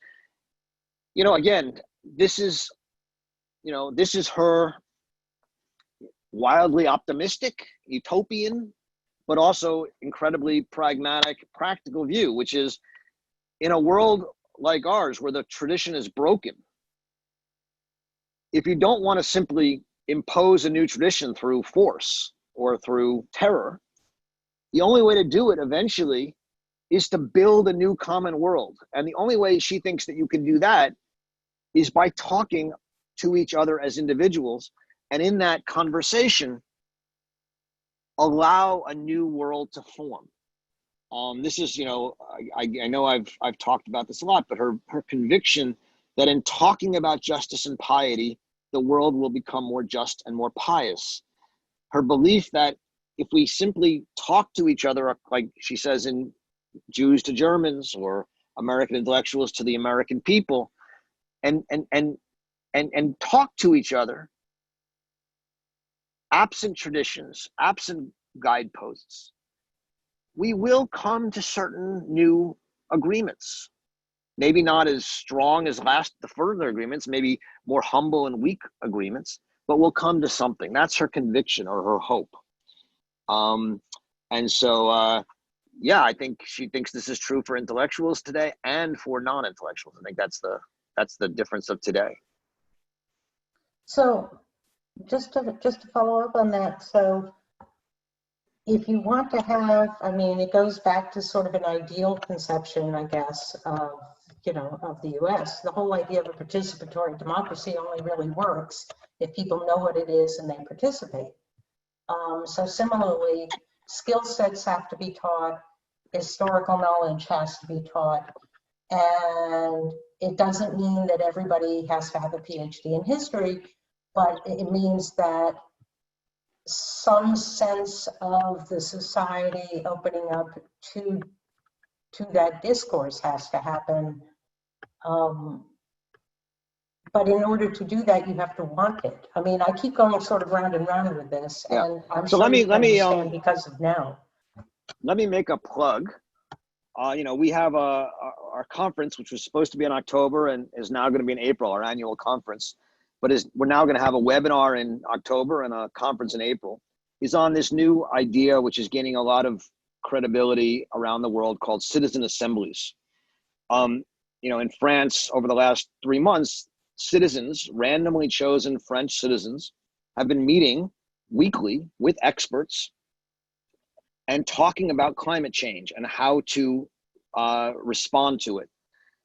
You know, again, this is her wildly optimistic, utopian, but also incredibly pragmatic, practical view, which is, in a world like ours where the tradition is broken, if you don't want to simply impose a new tradition through force or through terror, the only way to do it eventually is to build a new common world. And the only way she thinks that you can do that is by talking to each other as individuals, and in that conversation, allow a new world to form. This is, I know I've talked about this a lot, but her conviction that in talking about justice and piety, the world will become more just and more pious. Her belief that if we simply talk to each other, like she says in Jews to Germans or American intellectuals to the American people, and talk to each other, absent traditions, absent guideposts, we will come to certain new agreements. Maybe not as strong as the further agreements, maybe more humble and weak agreements, but we'll come to something. That's her conviction or her hope. And so, yeah, I think she thinks this is true for intellectuals today and for non-intellectuals. I think that's the difference of today. So just to follow up on that, so if you want to have, I mean, it goes back to sort of an ideal conception, I guess, of the US. The whole idea of a participatory democracy only really works if people know what it is and they participate. So similarly, skill sets have to be taught, historical knowledge has to be taught, and it doesn't mean that everybody has to have a PhD in history, but it means that some sense of the society opening up to that discourse has to happen. But in order to do that, you have to want it. I mean, I keep going sort of round and round with this, Yeah. and I'm So sure let me understand because of now. Let me make a plug. We have our conference, which was supposed to be in October and is now going to be in April, our annual conference. But we're now going to have a webinar in October and a conference in April. Is on this new idea, which is gaining a lot of credibility around the world, called citizen assemblies. In France, over the last 3 months, citizens, randomly chosen French citizens, have been meeting weekly with experts and talking about climate change and how to respond to it.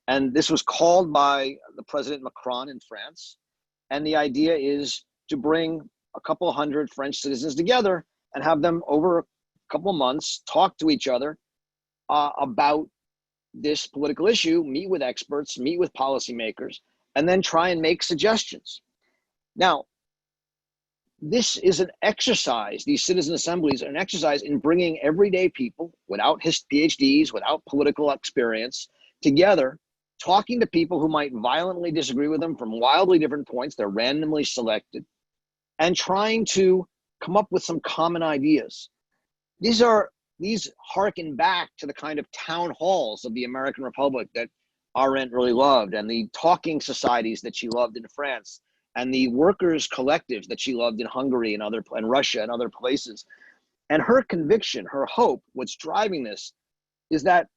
And this was called by the President Macron in France. And the idea is to bring a couple hundred French citizens together and have them over a couple of months talk to each other about this political issue, meet with experts, meet with policymakers, and then try and make suggestions. Now, this is an exercise, these citizen assemblies are an exercise in bringing everyday people without PhDs, without political experience, together, talking to people who might violently disagree with them from wildly different points. They're randomly selected, and trying to come up with some common ideas. These harken back to the kind of town halls of the American Republic that Arendt really loved, and the talking societies that she loved in France, and the workers' collectives that she loved in Hungary and Russia and other places. And her conviction, her hope, what's driving this, is that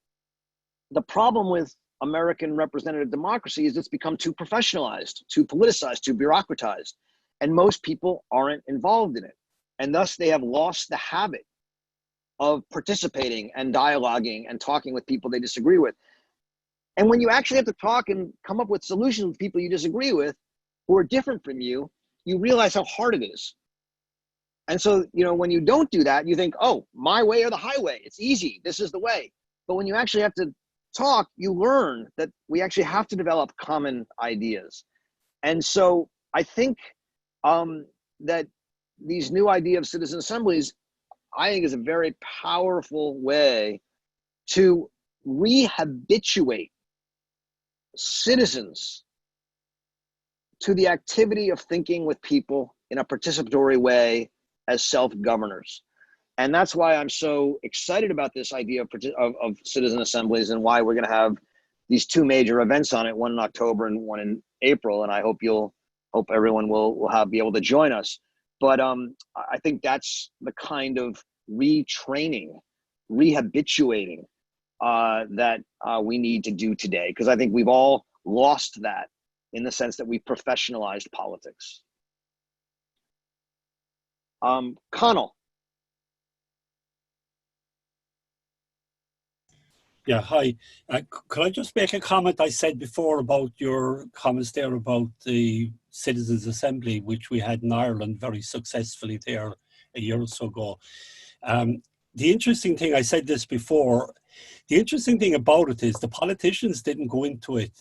the problem with American representative democracy is it's become too professionalized, too politicized, too bureaucratized. And most people aren't involved in it. And thus they have lost the habit of participating and dialoguing and talking with people they disagree with. And when you actually have to talk and come up with solutions with people you disagree with who are different from you, you realize how hard it is. And so, you know, when you don't do that, you think, oh, my way or the highway, it's easy, this is the way. But when you actually have to talk, you learn that we actually have to develop common ideas. And so I think that these new idea of citizen assemblies, I think, is a very powerful way to rehabituate citizens to the activity of thinking with people in a participatory way as self-governors. And that's why I'm so excited about this idea of citizen assemblies, and why we're going to have these two major events on it, one in October and one in April. And I hope everyone will be able to join us. But I think that's the kind of retraining, rehabituating that we need to do today, because I think we've all lost that in the sense that we professionalized politics. Karl. Yeah, hi. Could I just make a comment? I said before about your comments there about the Citizens' Assembly, which we had in Ireland very successfully there a year or so ago. The interesting thing, I said this before, the interesting thing about it is the politicians didn't go into it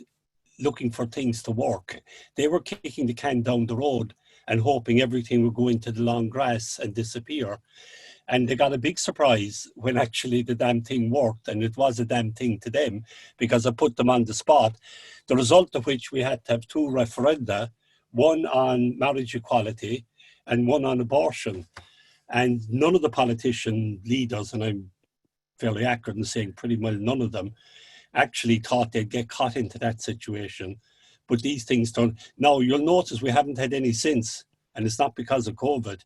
looking for things to work. They were kicking the can down the road and hoping everything would go into the long grass and disappear. And they got a big surprise when actually the damn thing worked, and it was a damn thing to them because it put them on the spot. The result of which we had to have two referenda, one on marriage equality and one on abortion. And none of the politician leaders, and I'm fairly accurate in saying pretty well none of them, actually thought they'd get caught into that situation. But these things don't. Now, you'll notice we haven't had any since, and it's not because of COVID.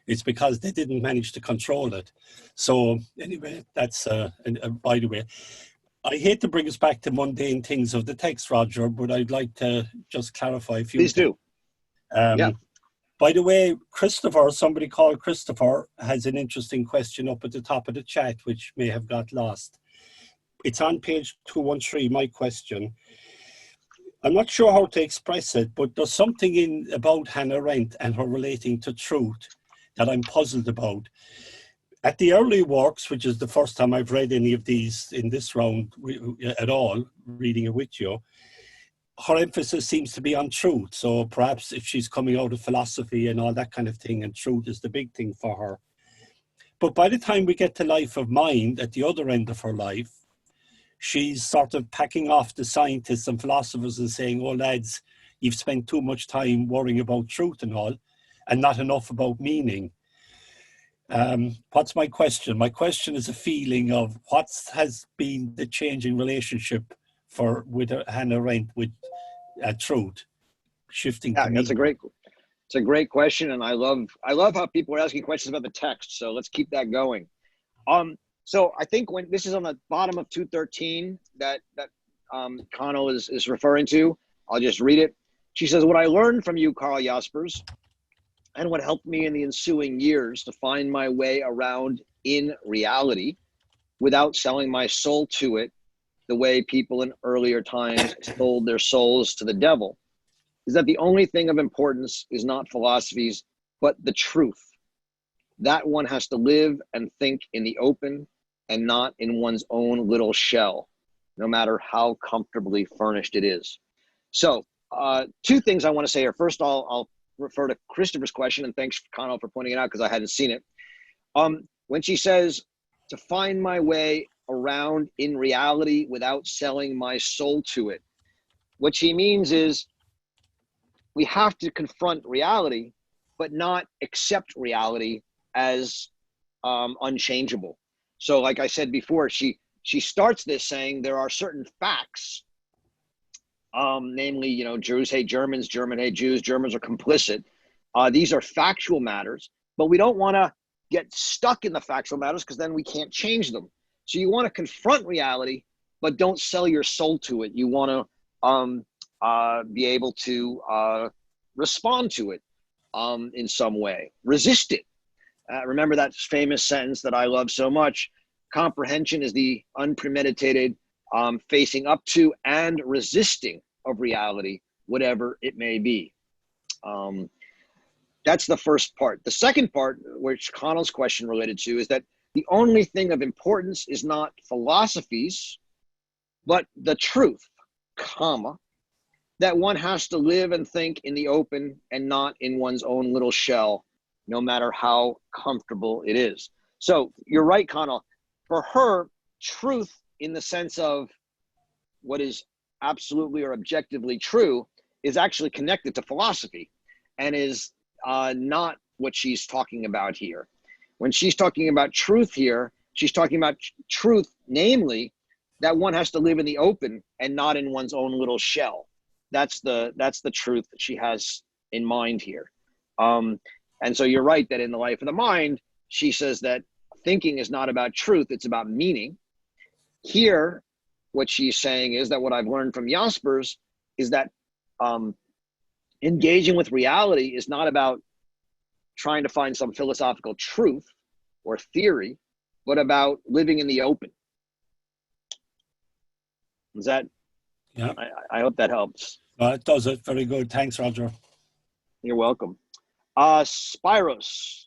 It's because they didn't manage to control it. So anyway, that's, by the way, I hate to bring us back to mundane things of the text, Roger, but I'd like to just clarify a few Please things. do. Yeah. By the way, Christopher, somebody called Christopher, has an interesting question up at the top of the chat, which may have got lost. It's on page 213, my question. I'm not sure how to express it, but there's something about Hannah Arendt and her relating to truth that I'm puzzled about. At the early works, which is the first time I've read any of these in this round at all, reading it with you, her emphasis seems to be on truth. So perhaps if she's coming out of philosophy and all that kind of thing, and truth is the big thing for her. But by the time we get to Life of Mind, at the other end of her life, she's sort of packing off the scientists and philosophers and saying, oh lads, you've spent too much time worrying about truth and all, and not enough about meaning. What's my question? My question is a feeling of what has been the changing relationship with Hannah Arendt with truth, shifting to meaning. It's a great question, and I love how people are asking questions about the text. So let's keep that going. So I think when this is on the bottom of 213 that Karl is referring to, I'll just read it. She says, "What I learned from you, Karl Jaspers, and what helped me in the ensuing years to find my way around in reality without selling my soul to it the way people in earlier times sold their souls to the devil, is that the only thing of importance is not philosophies, but the truth. That one has to live and think in the open and not in one's own little shell, no matter how comfortably furnished it is." So two things I want to say here. First, I'll refer to Christopher's question, and thanks, Karl, for pointing it out because I hadn't seen it. When she says to find my way around in reality without selling my soul to it, what she means is we have to confront reality, but not accept reality as unchangeable. So like I said before, she starts this saying there are certain facts, namely, you know, Jews hate Germans, Germans hate Jews, Germans are complicit. These are factual matters, but we don't want to get stuck in the factual matters because then we can't change them. So you want to confront reality, but don't sell your soul to it. You want to be able to respond to it in some way, resist it. Remember that famous sentence that I love so much: comprehension is the unpremeditated facing up to and resisting of reality, whatever it may be. That's the first part. The second part, which Connell's question related to, is that the only thing of importance is not philosophies, but the truth, comma, that one has to live and think in the open and not in one's own little shell, no matter how comfortable it is. So you're right, Connell. For her, truth in the sense of what is absolutely or objectively true is actually connected to philosophy and is not what she's talking about here. When she's talking about truth here, she's talking about truth, namely, that one has to live in the open and not in one's own little shell. That's the truth that she has in mind here. And so you're right that in The Life of the Mind, she says that thinking is not about truth, it's about meaning. Here, what she's saying is that what I've learned from Jaspers is that engaging with reality is not about trying to find some philosophical truth or theory, but about living in the open. Is that? Yeah. I hope that helps. It does it. Very good. Thanks, Roger. You're welcome. Spiros,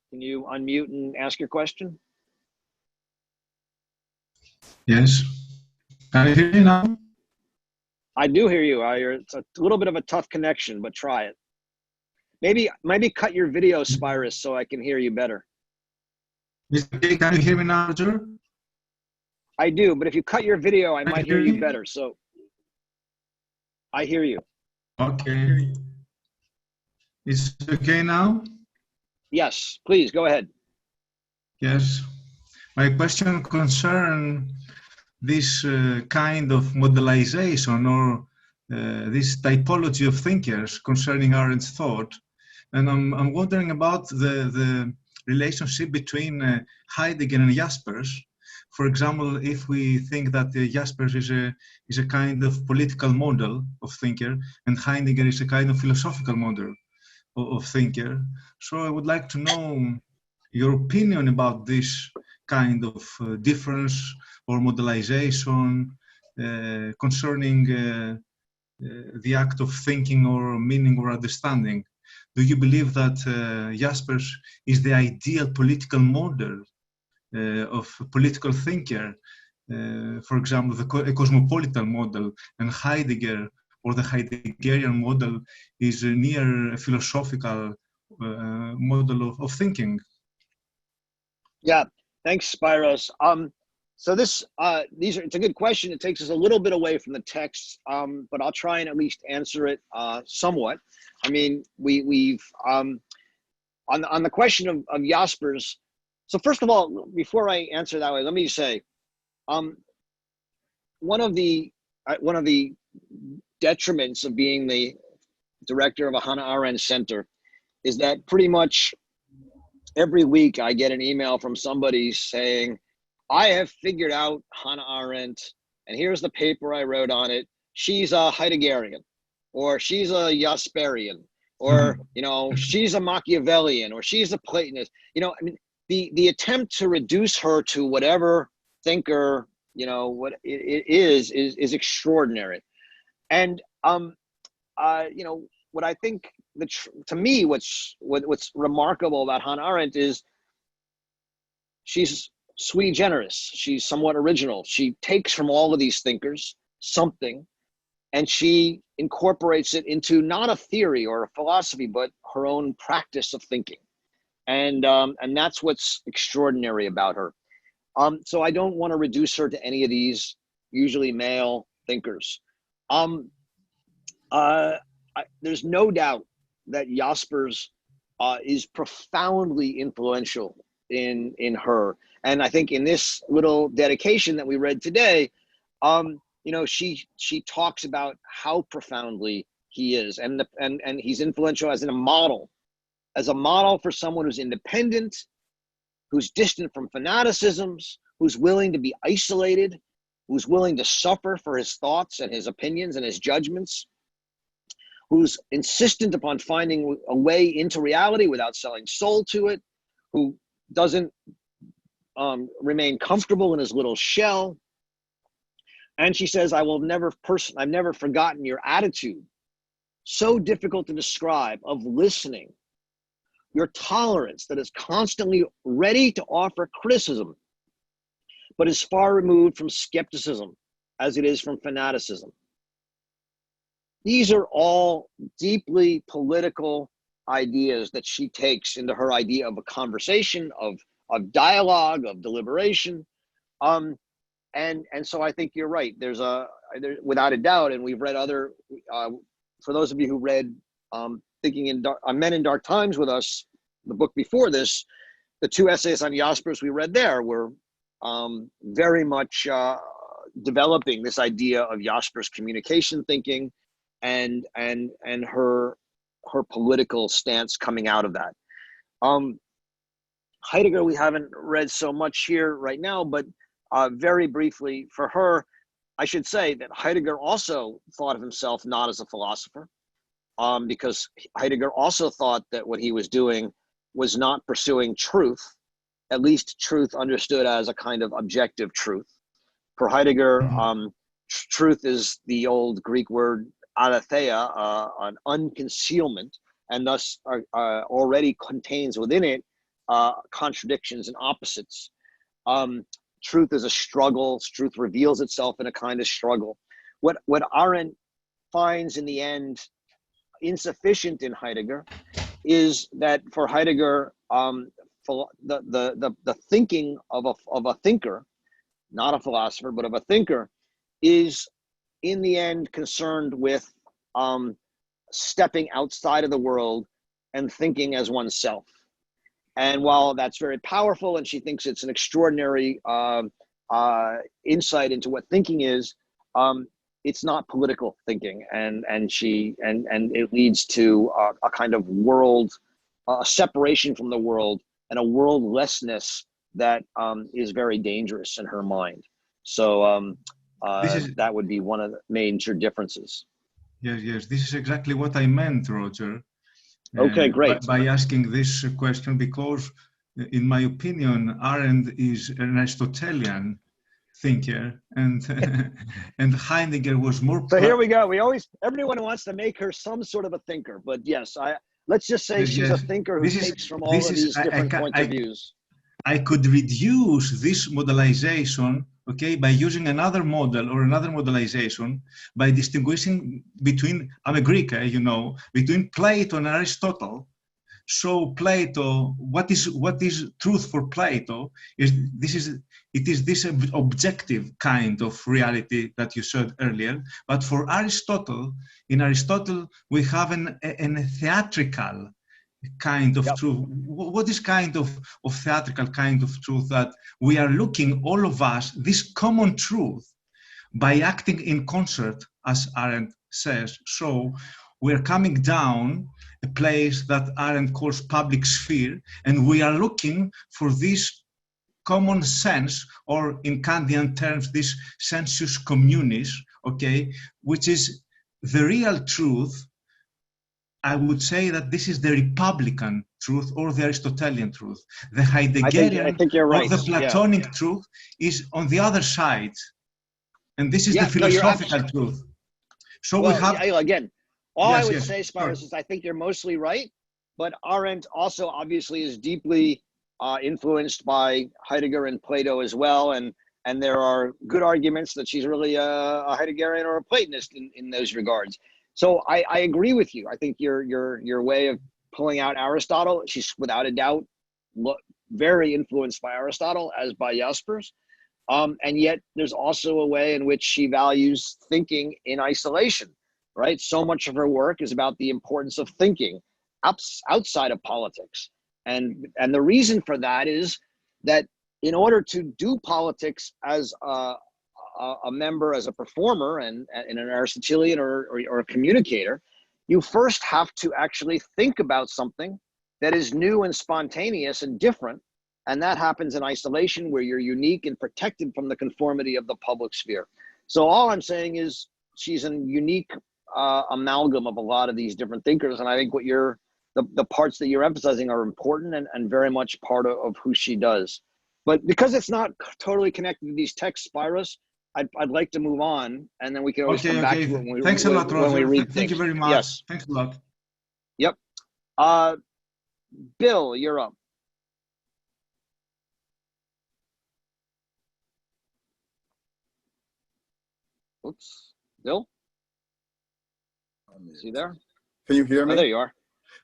can you unmute and ask your question? Yes. Can you hear me now? I do hear you. It's a little bit of a tough connection, but try it. Maybe cut your video, Spiros, so I can hear you better. Okay, can you hear me now, Roger? I do, but if you cut your video, I might hear you better. So I hear you. Okay. Is it okay now? Yes, please go ahead. Yes. My question concerns this kind of modelization or this typology of thinkers concerning Arendt's thought. And I'm wondering about the relationship between Heidegger and Jaspers. For example, if we think that Jaspers is a kind of political model of thinker and Heidegger is a kind of philosophical model of thinker. So I would like to know your opinion about this kind of difference or modelization concerning the act of thinking or meaning or understanding. Do you believe that Jaspers is the ideal political model of a political thinker? For example, a cosmopolitan model, and Heidegger or the Heideggerian model is near a philosophical model of thinking. Yeah, thanks, Spiros. So it's a good question. It takes us a little bit away from the text, but I'll try and at least answer it somewhat. I mean, we've on the question of Jaspers. So first of all, before I answer that way, let me say, one of the detriments of being the director of a Hannah Arendt center is that pretty much every week I get an email from somebody saying, I have figured out Hannah Arendt, and here's the paper I wrote on it. She's a Heideggerian, or she's a Jasperian, or, she's a Machiavellian, or she's a Platonist. I mean, the attempt to reduce her to whatever thinker, what it is extraordinary. And, what I think, to me, what's remarkable about Hannah Arendt is she's sui generis. She's somewhat original. She takes from all of these thinkers something, and she incorporates it into not a theory or a philosophy, but her own practice of thinking. And that's what's extraordinary about her. So I don't want to reduce her to any of these usually male thinkers. There's no doubt that Jaspers is profoundly influential in her. And I think in this little dedication that we read today, she talks about how profoundly he is, and he's influential as a model for someone who's independent, who's distant from fanaticisms, who's willing to be isolated who's willing to suffer for his thoughts and his opinions and his judgments, who's insistent upon finding a way into reality without selling soul to it, who doesn't remain comfortable in his little shell. And she says, I've never forgotten your attitude, so difficult to describe, of listening, your tolerance that is constantly ready to offer criticism, but is far removed from skepticism as it is from fanaticism. These are all deeply political ideas that she takes into her idea of a conversation, of dialogue, of deliberation. And so I think you're right. There's without a doubt, and we've read other, for those of you who read Men in Dark Times with us, the book before this, the 2 essays on Jaspers we read there were very much developing this idea of Jaspers' communication thinking and her political stance coming out of that. Heidegger, we haven't read so much here right now, but very briefly for her, I should say that Heidegger also thought of himself not as a philosopher, because Heidegger also thought that what he was doing was not pursuing truth, at least truth understood as a kind of objective truth. For Heidegger, truth is the old Greek word aletheia, an unconcealment, and thus already contains within it contradictions and opposites. Truth is a struggle. Truth reveals itself in a kind of struggle. What Arendt finds in the end insufficient in Heidegger is that for Heidegger, the thinking of a thinker, not a philosopher, but of a thinker, is in the end concerned with stepping outside of the world and thinking as oneself. And while that's very powerful, and she thinks it's an extraordinary insight into what thinking is, it's not political thinking, and it leads to a kind of world, a separation from the world, and a worldlessness that is very dangerous in her mind. So that would be one of the major differences. Yes, this is exactly what I meant, Roger. Okay, great. By asking this question, because in my opinion, Arendt is an Aristotelian thinker, and and Heidegger was more. So here we go. Everyone wants to make her some sort of a thinker, but yes, let's just say she's a thinker who takes from all of these different points of views. I could reduce this modelization, okay, by using another model or another modelization, by distinguishing between, I'm a Greek, between Plato and Aristotle. So Plato, what is truth for Plato is this objective kind of reality that you said earlier. But for Aristotle, in Aristotle, we have a theatrical kind of truth. What is kind of theatrical kind of truth that we are looking, all of us, this common truth by acting in concert, as Arendt says. So we're coming down a place that Arendt calls public sphere, and we are looking for this common sense, or in Kantian terms, this sensus communis, okay, which is the real truth. I would say that this is the Republican truth or the Aristotelian truth. The Heideggerian I think you're right. or the Platonic truth is on the other side. And this is the philosophical truth. So we have... Again, I would say, Jaspers, is I think you're mostly right, but Arendt also obviously is deeply influenced by Heidegger and Plato as well, and there are good arguments that she's really a Heideggerian or a Platonist in those regards. So I agree with you. I think your way of pulling out Aristotle, she's without a doubt very influenced by Aristotle as by Jaspers. And yet there's also a way in which she values thinking in isolation, right? So much of her work is about the importance of thinking outside of politics. And the reason for that is that in order to do politics as a member, as a performer, and an Aristotelian or a communicator, you first have to actually think about something that is new and spontaneous and different And that happens in isolation where you're unique and protected from the conformity of the public sphere. So all I'm saying is she's a unique amalgam of a lot of these different thinkers. And I think what the parts that you're emphasizing are important and very much part of who she does. But because it's not totally connected to these texts, Spiros, I'd like to move on, and then we can always come back to it when we, Thanks a lot, when we Roger. read Thank you things. very much. Yes. Thanks a lot. Yep. Bill, you're up. Oops. Bill? Is he there? Can you hear me? Oh, there you are.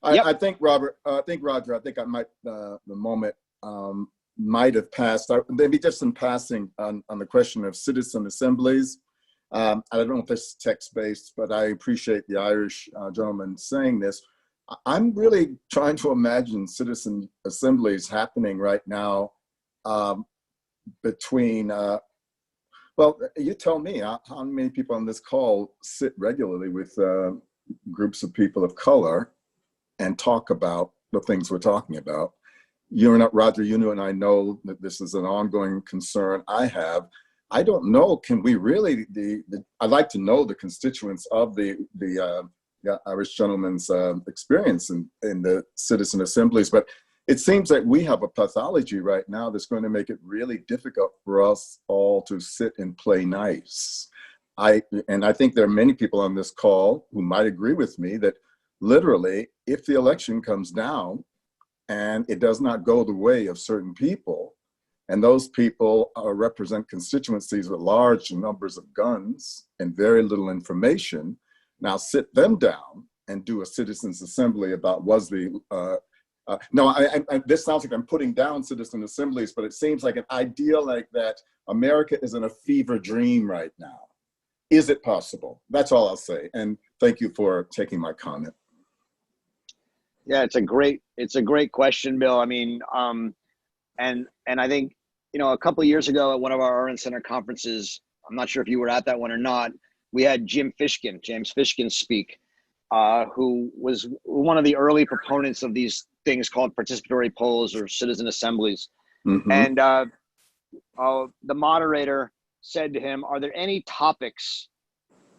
Yep. I think, Roger, I might, the moment might have passed. Maybe just in passing on the question of citizen assemblies. I don't know if this is text-based, but I appreciate the Irish gentleman saying this. I'm really trying to imagine citizen assemblies happening right now between, well, you tell me, how many people on this call sit regularly with groups of people of color and talk about the things we're talking about? You're not, Roger, you know, and I know that this is an ongoing concern I have. I don't know, can we really, I'd like to know the constituents of the Irish gentleman's experience in the citizen assemblies, but it seems that we have a pathology right now that's going to make it really difficult for us all to sit and play nice. And I think there are many people on this call who might agree with me that literally, if the election comes down and it does not go the way of certain people, and those people represent constituencies with large numbers of guns and very little information, now sit them down and do a citizens assembly about was the, this sounds like I'm putting down citizen assemblies, but it seems like an ideal like that. America is in a fever dream right now. Is it possible? That's all I'll say. And thank you for taking my comment. Yeah, it's a great question, Bill. I mean, and I think, you know, a couple of years ago at one of our Arendt Center conferences, I'm not sure if you were at that one or not, we had James Fishkin speak, who was one of the early proponents of these things called participatory polls or citizen assemblies. Mm-hmm. And the moderator said to him, are there any topics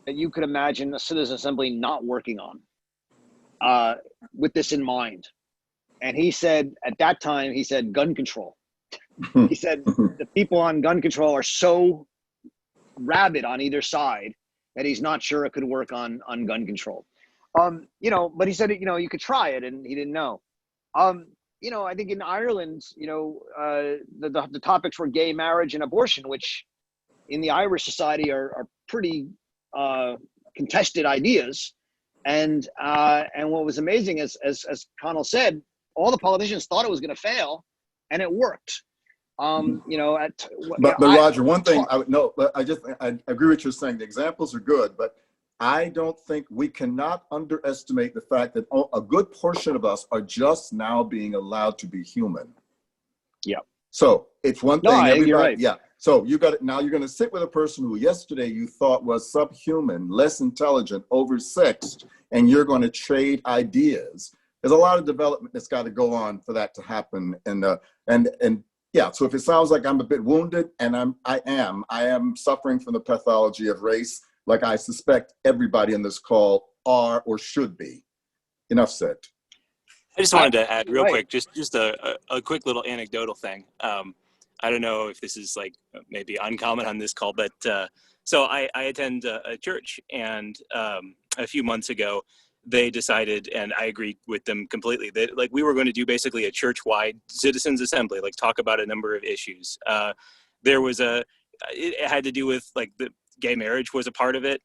that you could imagine a citizen assembly not working on with this in mind? And he said, at that time, he said, gun control. He said, the people on gun control are so rabid on either side that he's not sure it could work on gun control. You know, but he said, you know, you could try it, and he didn't know. You know, I think in Ireland, you know, the topics were gay marriage and abortion, which in the Irish society are pretty contested ideas. And what was amazing is, as Connell said, all the politicians thought it was going to fail, and it worked. You know, but Roger, one thing I agree with you saying. The examples are good, but I don't think we cannot underestimate the fact that a good portion of us are just now being allowed to be human. Yeah. So it's one thing. Everybody, right. Yeah. So you got it. Now you're going to sit with a person who yesterday you thought was subhuman, less intelligent, oversexed, and you're going to trade ideas. There's a lot of development that's got to go on for that to happen. And yeah. So if it sounds like I'm a bit wounded, and I am suffering from the pathology of race, like I suspect everybody in this call are or should be. Enough said. I just wanted to add real quick, just a quick little anecdotal thing. I don't know if this is like maybe uncommon on this call, but so I attend a church, and a few months ago, they decided, and I agreed with them completely, that like we were going to do basically a church-wide citizens assembly, like talk about a number of issues. There was it had to do with like the gay marriage was a part of it,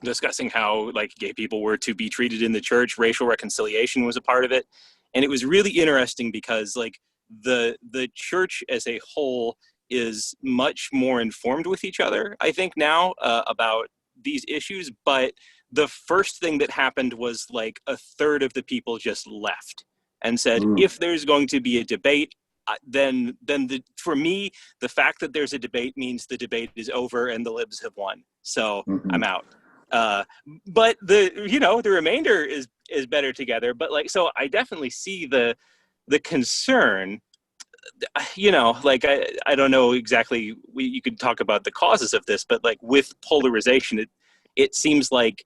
discussing how like gay people were to be treated in the church. Racial reconciliation was a part of it. And it was really interesting because like the church as a whole is much more informed with each other, I think now, about these issues. But the first thing that happened was like a third of the people just left and said, if there's going to be a debate, then for me, the fact that there's a debate means the debate is over and the libs have won. So I'm out. But the remainder is better together. But like, so I definitely see the concern. you know, like I don't know exactly. You could talk about the causes of this, but like with polarization, it seems like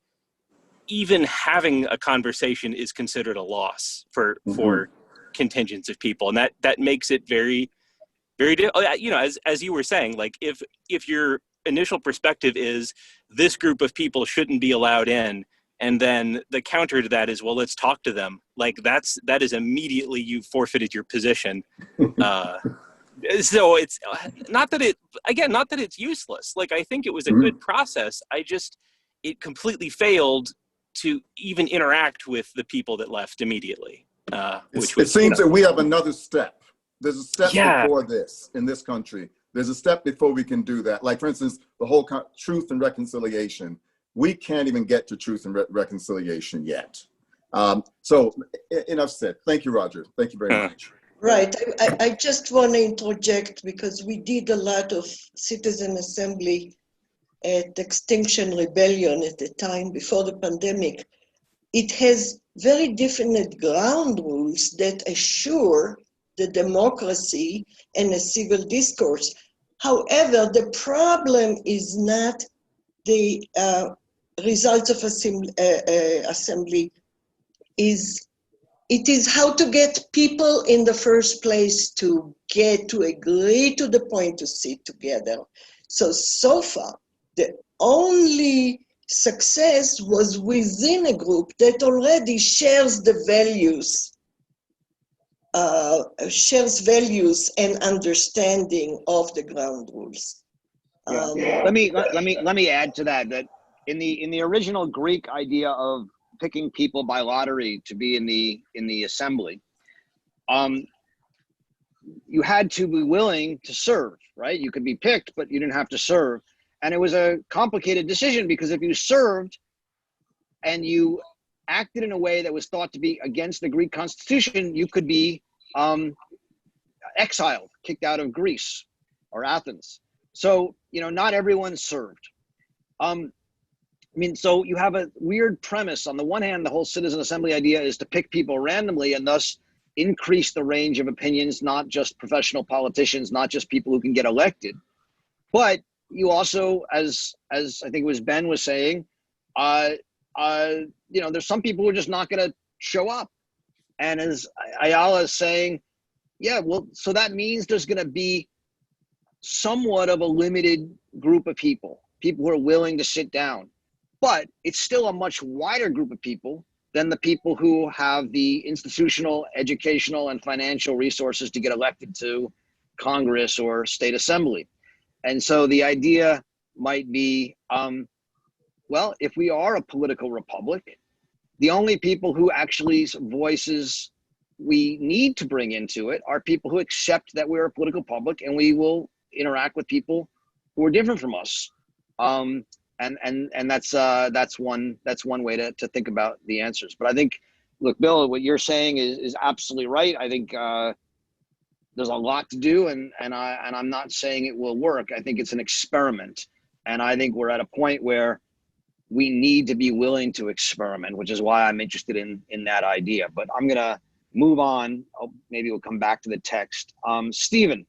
even having a conversation is considered a loss for contingents of people, and that makes it very, very, you know, as you were saying, like if your initial perspective is this group of people shouldn't be allowed in, and then the counter to that is, well, let's talk to them. Like that is immediately you've forfeited your position. So it's not that it's useless. Like, I think it was a good process. It completely failed to even interact with the people that left immediately. It seems that we have another step. There's a step before this in this country. There's a step before we can do that. Like, for instance, the whole truth and reconciliation. We can't even get to truth and reconciliation yet. So enough said. Thank you, Roger. Thank you very much. Right. I just want to interject, because we did a lot of citizen assembly at Extinction Rebellion at the time before the pandemic. It has very definite ground rules that assure the democracy and a civil discourse. However, the problem is not the results of assembly. It is how to get people in the first place to agree to the point to sit together. So far, the only success was within a group that already shares the values, and understanding of the ground rules. Let me add to that in the original Greek idea of picking people by lottery to be in the assembly, you had to be willing to serve, right? You could be picked, but you didn't have to serve. And it was a complicated decision, because if you served and you acted in a way that was thought to be against the Greek constitution, you could be exiled, kicked out of Greece or Athens. So, you know, not everyone served. So you have a weird premise. On the one hand, the whole citizen assembly idea is to pick people randomly and thus increase the range of opinions, not just professional politicians, not just people who can get elected. But you also, as I think it was Ben was saying, there's some people who are just not going to show up. And as Ayala is saying, so that means there's going to be somewhat of a limited group of people who are willing to sit down. But it's still a much wider group of people than the people who have the institutional, educational, and financial resources to get elected to Congress or state assembly. And so the idea might be, if we are a political republic, the only people who actually voices we need to bring into it are people who accept that we're a political public, and we will interact with people who are different from us. And that's one way to think about the answers. But I think, look, Bill, what you're saying is absolutely right. I think there's a lot to do, and I'm not saying it will work. I think it's an experiment, and I think we're at a point where we need to be willing to experiment, which is why I'm interested in that idea. But I'm gonna move on. Maybe we'll come back to the text. Stephen.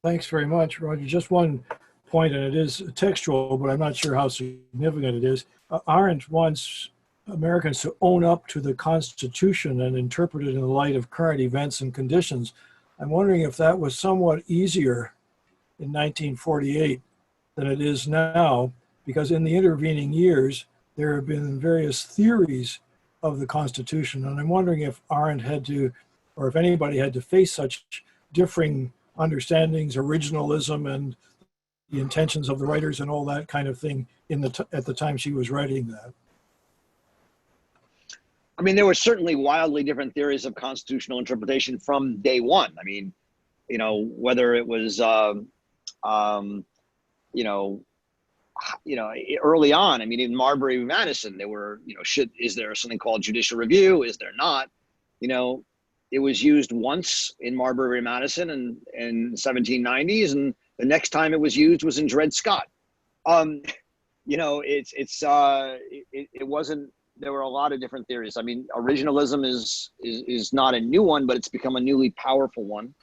Thanks very much, Roger. Just one point, and it is textual, but I'm not sure how significant it is. Arendt wants Americans to own up to the Constitution and interpret it in the light of current events and conditions. I'm wondering if that was somewhat easier in 1948 than it is now, because in the intervening years, there have been various theories of the Constitution, and I'm wondering if Arendt had to, or if anybody had to face such differing understandings, originalism, and the intentions of the writers and all that kind of thing at the time she was writing that. I mean, there were certainly wildly different theories of constitutional interpretation from day one. I mean, whether it was, early on. I mean, in Marbury v. Madison, there were, is there something called judicial review? Is there not? It was used once in Marbury v. Madison in 1790s, and the next time it was used was in Dred Scott. It wasn't there were a lot of different theories. I mean, originalism is not a new one, but it's become a newly powerful one.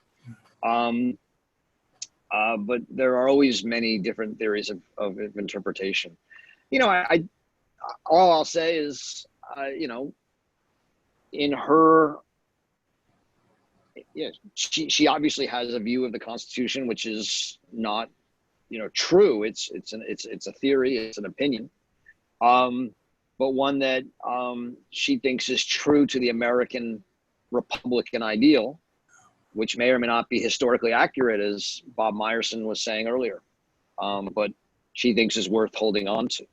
But there are always many different theories of interpretation. You know, I all I'll say is, you know, in her, yeah, she obviously has a view of the Constitution which is not, you know, true. It's a theory, it's an opinion, but one that she thinks is true to the American Republican ideal, which may or may not be historically accurate, as Bob Meyerson was saying earlier, but she thinks is worth holding on to.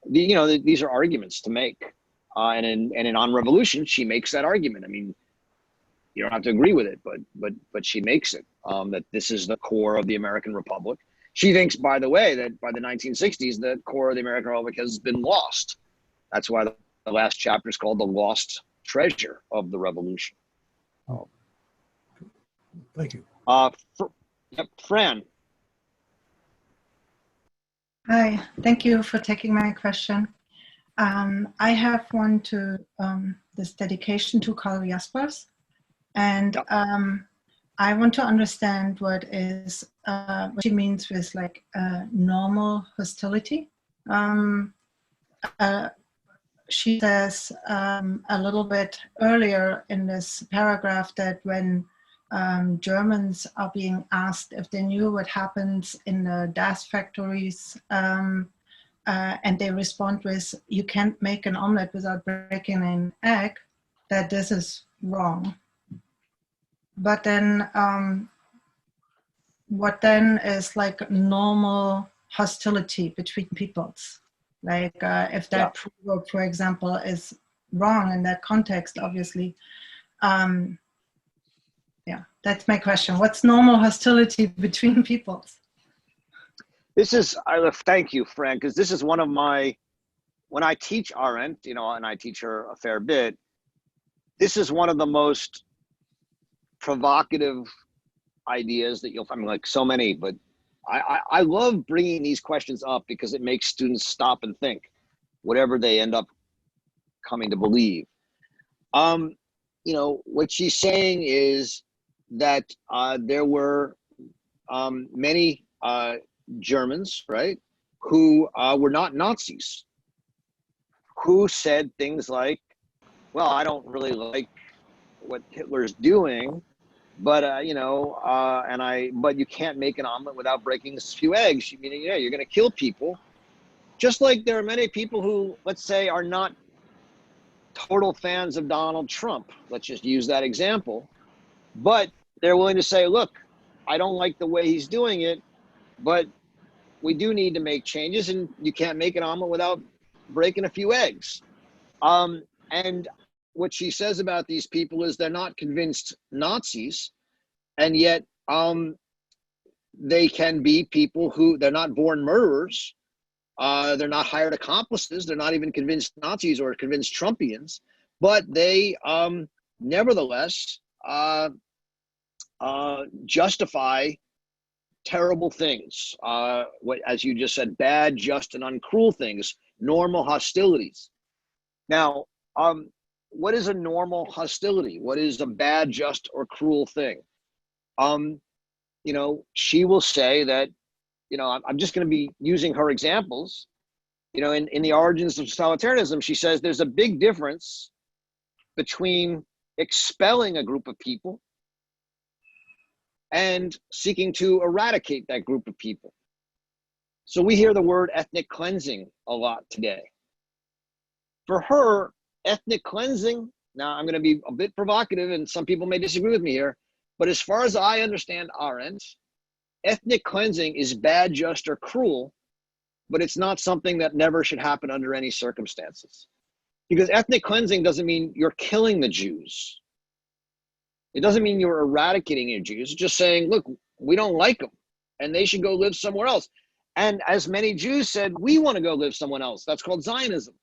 You know, these are arguments to make, and in On Revolution, she makes that argument. I mean, you don't have to agree with it, but she makes it, that this is the core of the American Republic. She thinks, by the way, that by the 1960s, the core of the American Republic has been lost. That's why the last chapter is called The Lost Treasure of the Revolution. Thank you. Yep, Fran. Hi, thank you for taking my question. I have one to this dedication to Karl Jaspers, and I want to understand what she means with like normal hostility. She says a little bit earlier in this paragraph that when Germans are being asked if they knew what happens in the gas factories, and they respond with, "You can't make an omelet without breaking an egg," that this is wrong. But then what then is like normal hostility between peoples? Like if that proverb, for example, is wrong in that context, obviously. Yeah, that's my question. What's normal hostility between peoples? This is, thank you, Fran, because this is one of my, when I teach Arendt, you know, and I teach her a fair bit, this is one of the most provocative ideas that you'll find, like so many, but I love bringing these questions up because it makes students stop and think, whatever they end up coming to believe. You know, what she's saying is that there were many Germans, right, who were not Nazis, who said things like, well, I don't really like what Hitler's doing, but you know, but you can't make an omelet without breaking a few eggs. You mean, yeah, you're going to kill people. Just like there are many people who, let's say, are not total fans of Donald Trump. Let's just use that example. But they're willing to say, look, I don't like the way he's doing it, but we do need to make changes, and you can't make an omelet without breaking a few eggs. And what she says about these people is they're not convinced Nazis, and yet they can be people who, they're not born murderers, they're not hired accomplices, they're not even convinced Nazis or convinced Trumpians, but they nevertheless justify terrible things, what, as you just said, bad, just, and uncruel things, normal hostilities. Now, what is a normal hostility? What is a bad, just, or cruel thing? You know, she will say that, you know, I'm just going to be using her examples. You know, in the origins of totalitarianism, she says there's a big difference between expelling a group of people and seeking to eradicate that group of people. So we hear the word ethnic cleansing a lot today. For her, ethnic cleansing, now I'm going to be a bit provocative and some people may disagree with me here, but as far as I understand Arendt, ethnic cleansing is bad, just, or cruel, but it's not something that never should happen under any circumstances. Because ethnic cleansing doesn't mean you're killing the Jews. It doesn't mean you're eradicating your Jews. It's just saying, look, we don't like them and they should go live somewhere else. And as many Jews said, we want to go live somewhere else. That's called Zionism.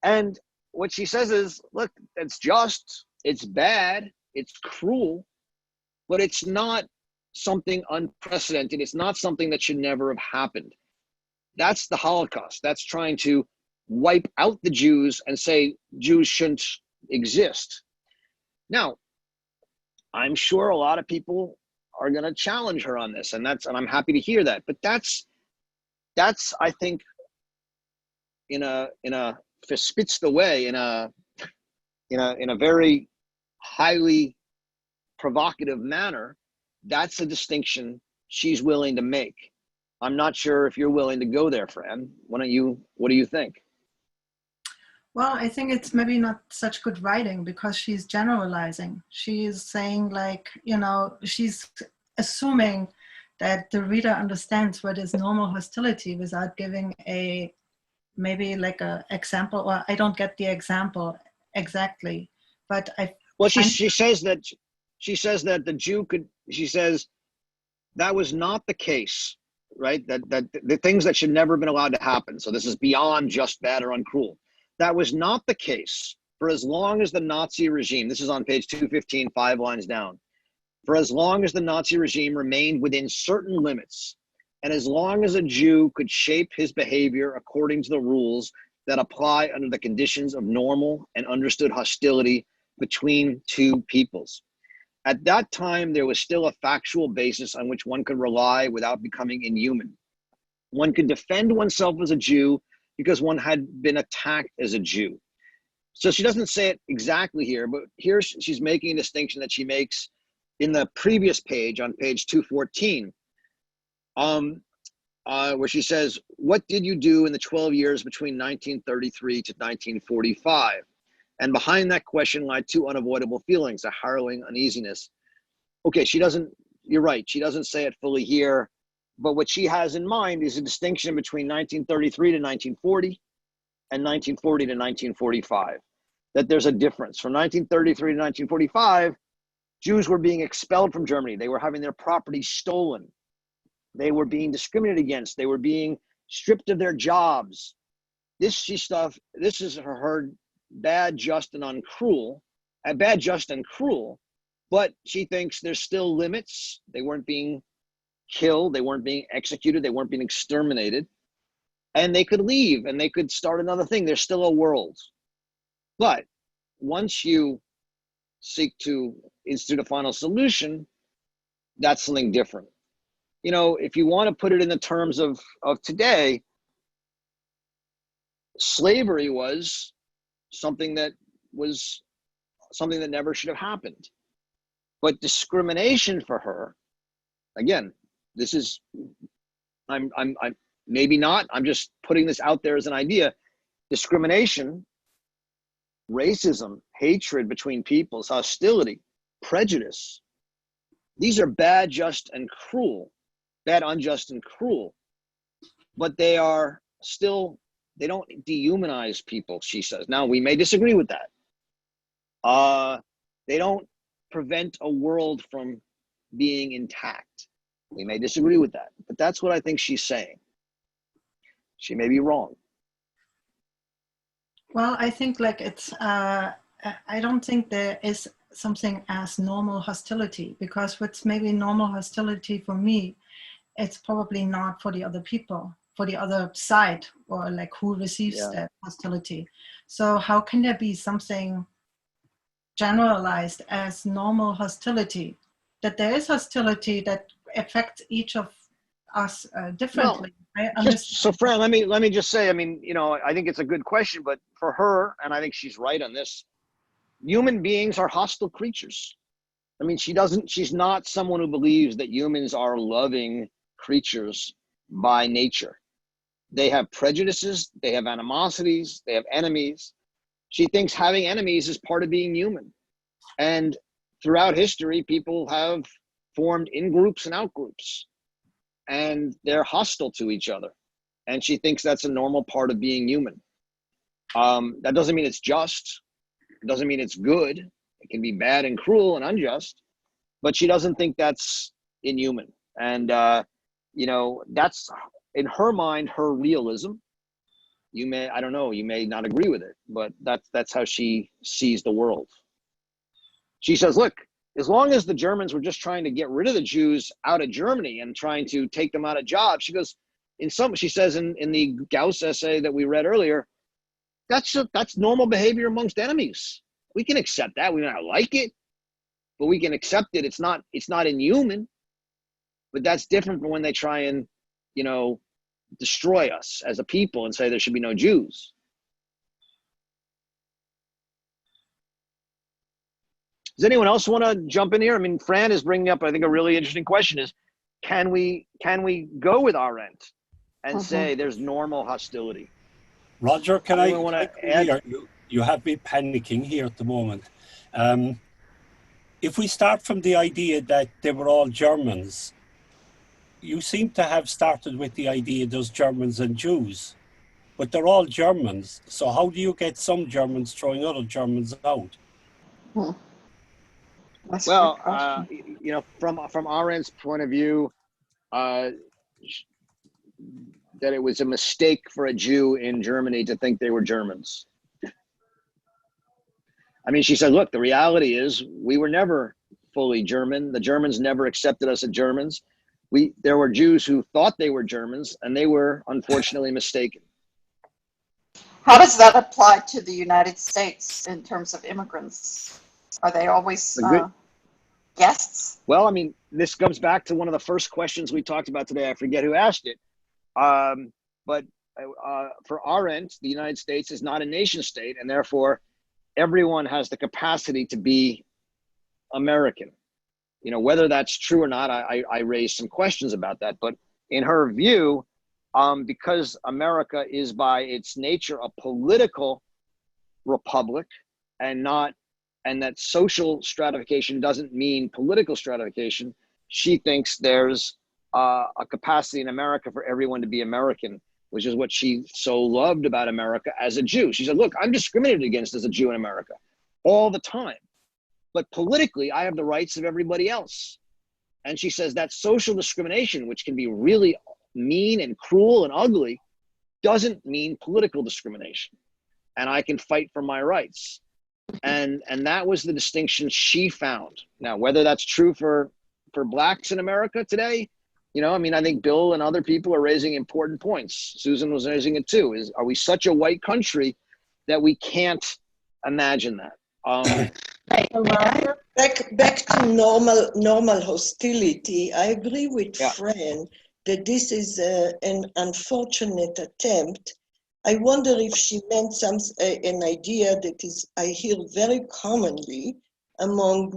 And what she says is, look, it's just, it's bad, it's cruel, but it's not something unprecedented. It's not something that should never have happened. That's the Holocaust. That's trying to wipe out the Jews and say Jews shouldn't exist. Now, I'm sure a lot of people are going to challenge her on this, and I'm happy to hear that. But that's I think, in a verspitzte way, in a very highly provocative manner, that's a distinction she's willing to make. I'm not sure if you're willing to go there, Fran. What do you think? Well, I think it's maybe not such good writing because she's generalizing. She's saying, like, she's assuming that the reader understands what is normal hostility without giving maybe like a example, or I don't get the example exactly, but she says that the Jew could, she says that was not the case, right? That the things that should never have been allowed to happen. So this is beyond just bad or uncruel. That was not the case for as long as the Nazi regime, this is on page 215, 5 lines down, for as long as the Nazi regime remained within certain limits, and as long as a Jew could shape his behavior according to the rules that apply under the conditions of normal and understood hostility between two peoples. At that time, there was still a factual basis on which one could rely without becoming inhuman. One could defend oneself as a Jew because one had been attacked as a Jew. So she doesn't say it exactly here, but here she's making a distinction that she makes in the previous page, on page 214, where she says, what did you do in the 12 years between 1933 to 1945? And behind that question lie two unavoidable feelings, a harrowing uneasiness. Okay, you're right, she doesn't say it fully here, but what she has in mind is a distinction between 1933 to 1940 and 1940 to 1945. That there's a difference. From 1933 to 1945, Jews were being expelled from Germany. They were having their property stolen. They were being discriminated against. They were being stripped of their jobs. This is her bad, just, and uncruel. Bad, just, and cruel. But she thinks there's still limits. They weren't being killed. They weren't being executed. They weren't being exterminated. And they could leave and they could start another thing. There's still a world. But once you seek to institute a final solution, that's something different. If you want to put it in the terms of today, slavery was something that never should have happened. But discrimination for her, again, this is, I'm maybe not, I'm just putting this out there as an idea. Discrimination, racism, hatred between peoples, hostility, prejudice, these are bad, just, and cruel. Bad, unjust, and cruel. But they don't dehumanize people, she says. Now, we may disagree with that. They don't prevent a world from being intact. We may disagree with that, but that's what I think she's saying. She may be wrong. Well, I think I don't think there is something as normal hostility, because what's maybe normal hostility for me, it's probably not for the other people, for the other side, or like who receives that hostility. So how can there be something generalized as normal hostility? That there is hostility that affects each of us differently. So Fran, let me just say, I think it's a good question, but for her, and I think she's right on this, human beings are hostile creatures. She's not someone who believes that humans are loving creatures by nature. They have prejudices, they have animosities, they have enemies. She thinks having enemies is part of being human. And throughout history, people have formed in-groups and out-groups, and they're hostile to each other. And she thinks that's a normal part of being human. That doesn't mean it's just. It doesn't mean it's good. It can be bad and cruel and unjust, but she doesn't think that's inhuman. And, that's, in her mind, her realism. You may not agree with it, but that's how she sees the world. She says, look, as long as the Germans were just trying to get rid of the Jews out of Germany and trying to take them out of jobs, she goes, she says in the Gauss essay that we read earlier, that's normal behavior amongst enemies. We can accept that. We may not like it, but we can accept it. It's not inhuman. But that's different from when they try and, destroy us as a people and say there should be no Jews. Does anyone else want to jump in here? I mean, Fran is bringing up, I think, a really interesting question is, can we go with Arendt and say there's normal hostility? Roger, can I want to add? You have me panicking here at the moment. If we start from the idea that they were all Germans, you seem to have started with the idea there's Germans and Jews, but they're all Germans. So how do you get some Germans throwing other Germans out? Well, from Arendt's point of view, that it was a mistake for a Jew in Germany to think they were Germans. I mean, she said, look, the reality is we were never fully German. The Germans never accepted us as Germans. There were Jews who thought they were Germans, and they were unfortunately mistaken. How does that apply to the United States in terms of immigrants? Are they always guests? Well, I mean, this comes back to one of the first questions we talked about today. I forget who asked it. But for Arendt, the United States is not a nation state, and therefore everyone has the capacity to be American. Whether that's true or not, I raised some questions about that. But in her view, because America is by its nature a political republic and that social stratification doesn't mean political stratification, she thinks there's a capacity in America for everyone to be American, which is what she so loved about America as a Jew. She said, look, I'm discriminated against as a Jew in America all the time. But politically, I have the rights of everybody else. And she says that social discrimination, which can be really mean and cruel and ugly, doesn't mean political discrimination. And I can fight for my rights. And that was the distinction she found. Now, whether that's true for blacks in America today, I think Bill and other people are raising important points. Susan was raising it too. Are we such a white country that we can't imagine that? Back to normal hostility. I agree with Fran that this is an unfortunate attempt. I wonder if she meant an idea that I hear very commonly among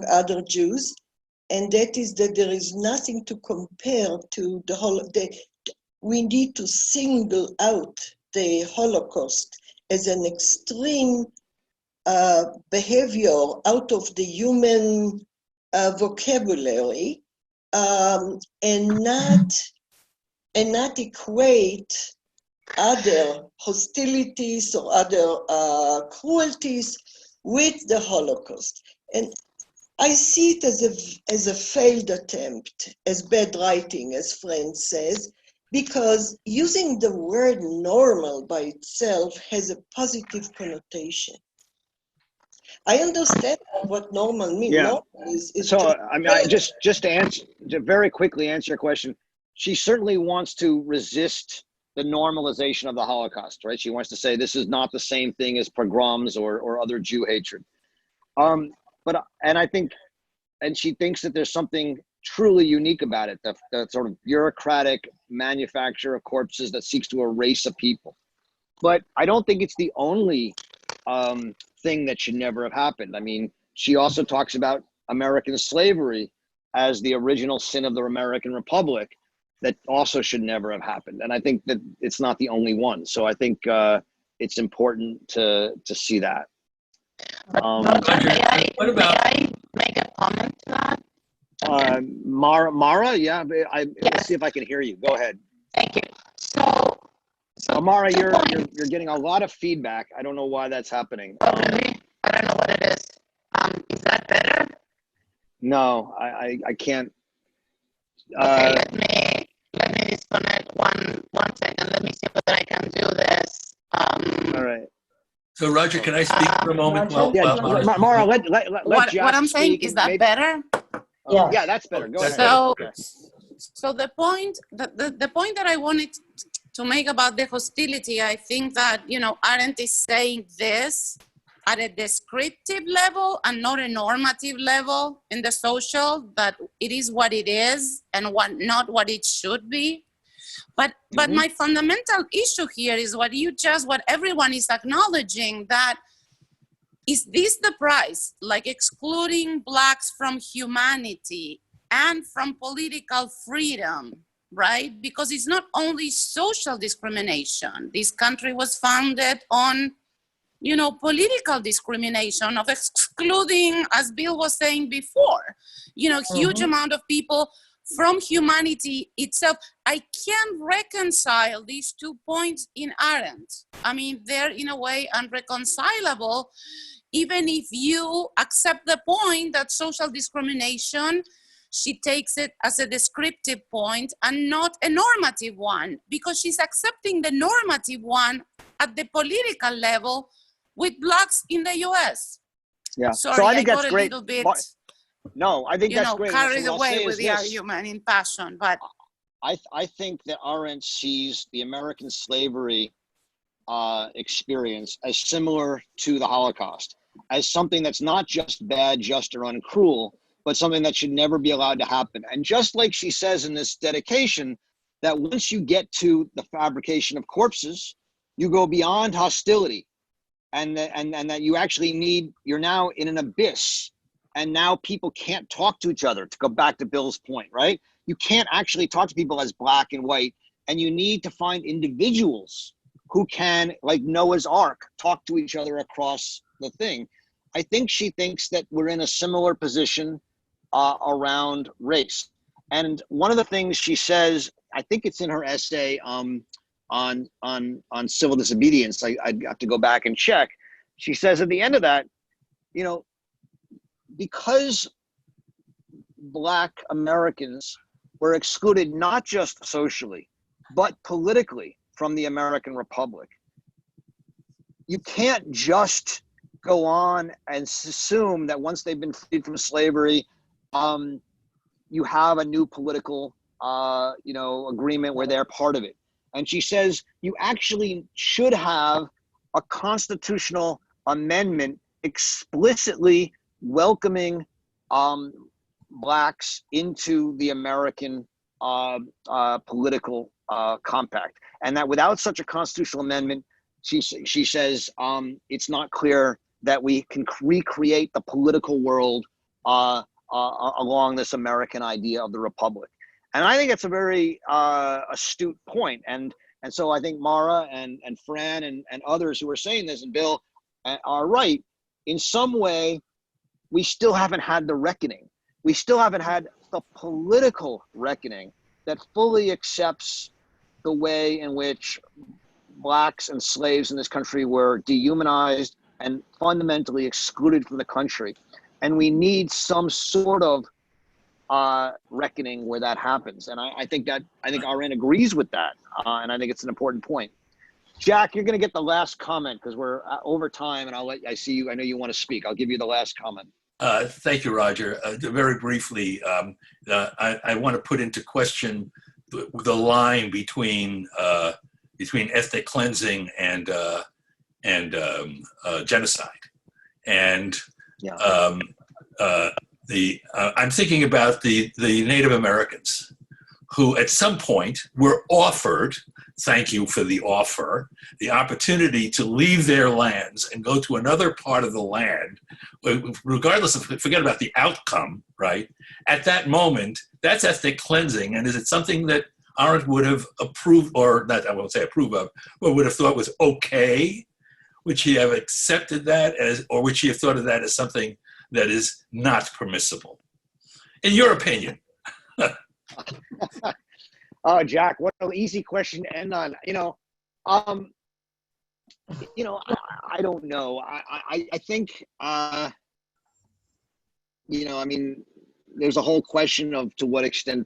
other Jews, and that is that there is nothing to compare to the whole. We need to single out the Holocaust as an extreme behavior out of the human vocabulary, and not equate other hostilities or other cruelties with the Holocaust. And I see it as a failed attempt, as bad writing, as Fran says, because using the word normal by itself has a positive connotation. I understand what normal means. Yeah. Normal is so, I just to very quickly answer your question, she certainly wants to resist the normalization of the Holocaust, right? She wants to say this is not the same thing as pogroms or other Jew hatred. And she thinks that there's something truly unique about it, the sort of bureaucratic manufacture of corpses that seeks to erase a people. But I don't think it's the only thing that should never have happened. I mean, she also talks about American slavery as the original sin of the American Republic that also should never have happened. And I think that it's not the only one. So I think it's important to see that. May I make a comment to that? Mara, yeah, let's see if I can hear you. Go ahead. Thank you. So Mara, you're getting a lot of feedback. I don't know why that's happening. Really? I don't know what it is. Is that better? No, I can't. Okay, let me disconnect one second. Let me see whether I can do this. All right. So Roger, can I speak for a moment? Mara, let what Jack I'm saying speak is that better? Yeah. Yeah, that's better. Go ahead. So, So the point that I wanted to make about the hostility, I think that, you know, Arendt is saying this at a descriptive level and not a normative level in the social, that it is what it is and not what it should be. But my fundamental issue here is what everyone is acknowledging, that is this the price, like excluding Blacks from humanity and from political freedom, right? Because it's not only social discrimination. This country was founded on, you know, political discrimination of excluding, as Bill was saying before, you know, huge amount of people from humanity itself. I can't reconcile these 2 points in Arendt. I mean, they're in a way unreconcilable, even if you accept the point that social discrimination, she takes it as a descriptive point and not a normative one, because she's accepting the normative one at the political level with Blacks in the US. Yeah. Sorry, so I think that's got great. A little bit, no, I think that's great. Carried away with the argument in passion, but I think that Arendt sees the American slavery experience as similar to the Holocaust, as something that's not just bad, just, or uncruel, but something that should never be allowed to happen. And just like she says in this dedication, that once you get to the fabrication of corpses, you go beyond hostility, and that you actually you're now in an abyss, and now people can't talk to each other, to go back to Bill's point, right? You can't actually talk to people as black and white, and you need to find individuals who can, like Noah's Ark, talk to each other across the thing. I think she thinks that we're in a similar position around race. And one of the things she says, I think it's in her essay on civil disobedience, I'd have to go back and check. She says at the end of that, you know, because Black Americans were excluded not just socially, but politically from the American Republic, you can't just go on and assume that once they've been freed from slavery, you have a new political, agreement where they're part of it. And she says you actually should have a constitutional amendment explicitly welcoming Blacks into the American political compact, and that without such a constitutional amendment, she says it's not clear that we can recreate the political world along this American idea of the Republic. And I think it's a very astute point. And so I think Mara and Fran and others who are saying this, and Bill, are right. In some way, we still haven't had the reckoning. We still haven't had the political reckoning that fully accepts the way in which Blacks and slaves in this country were dehumanized and fundamentally excluded from the country. And we need some sort of reckoning where that happens. And I think Arendt agrees with that. And I think it's an important point. Jack, you're going to get the last comment because we're over time, and I know you want to speak. I'll give you the last comment. Thank you, Roger. Very briefly, I want to put into question the line between ethnic cleansing and genocide. And I'm thinking about the Native Americans who at some point were offered, thank you for the offer, the opportunity to leave their lands and go to another part of the land, regardless of, forget about the outcome, right? At that moment, that's ethnic cleansing. And is it something that Arendt would have approved, or not, I won't say approve of, but would have thought was okay? Would she have accepted that as, or would she have thought of that as something that is not permissible? In your opinion. Oh, Jack, what an easy question to end on. I don't know. I think, there's a whole question of to what extent,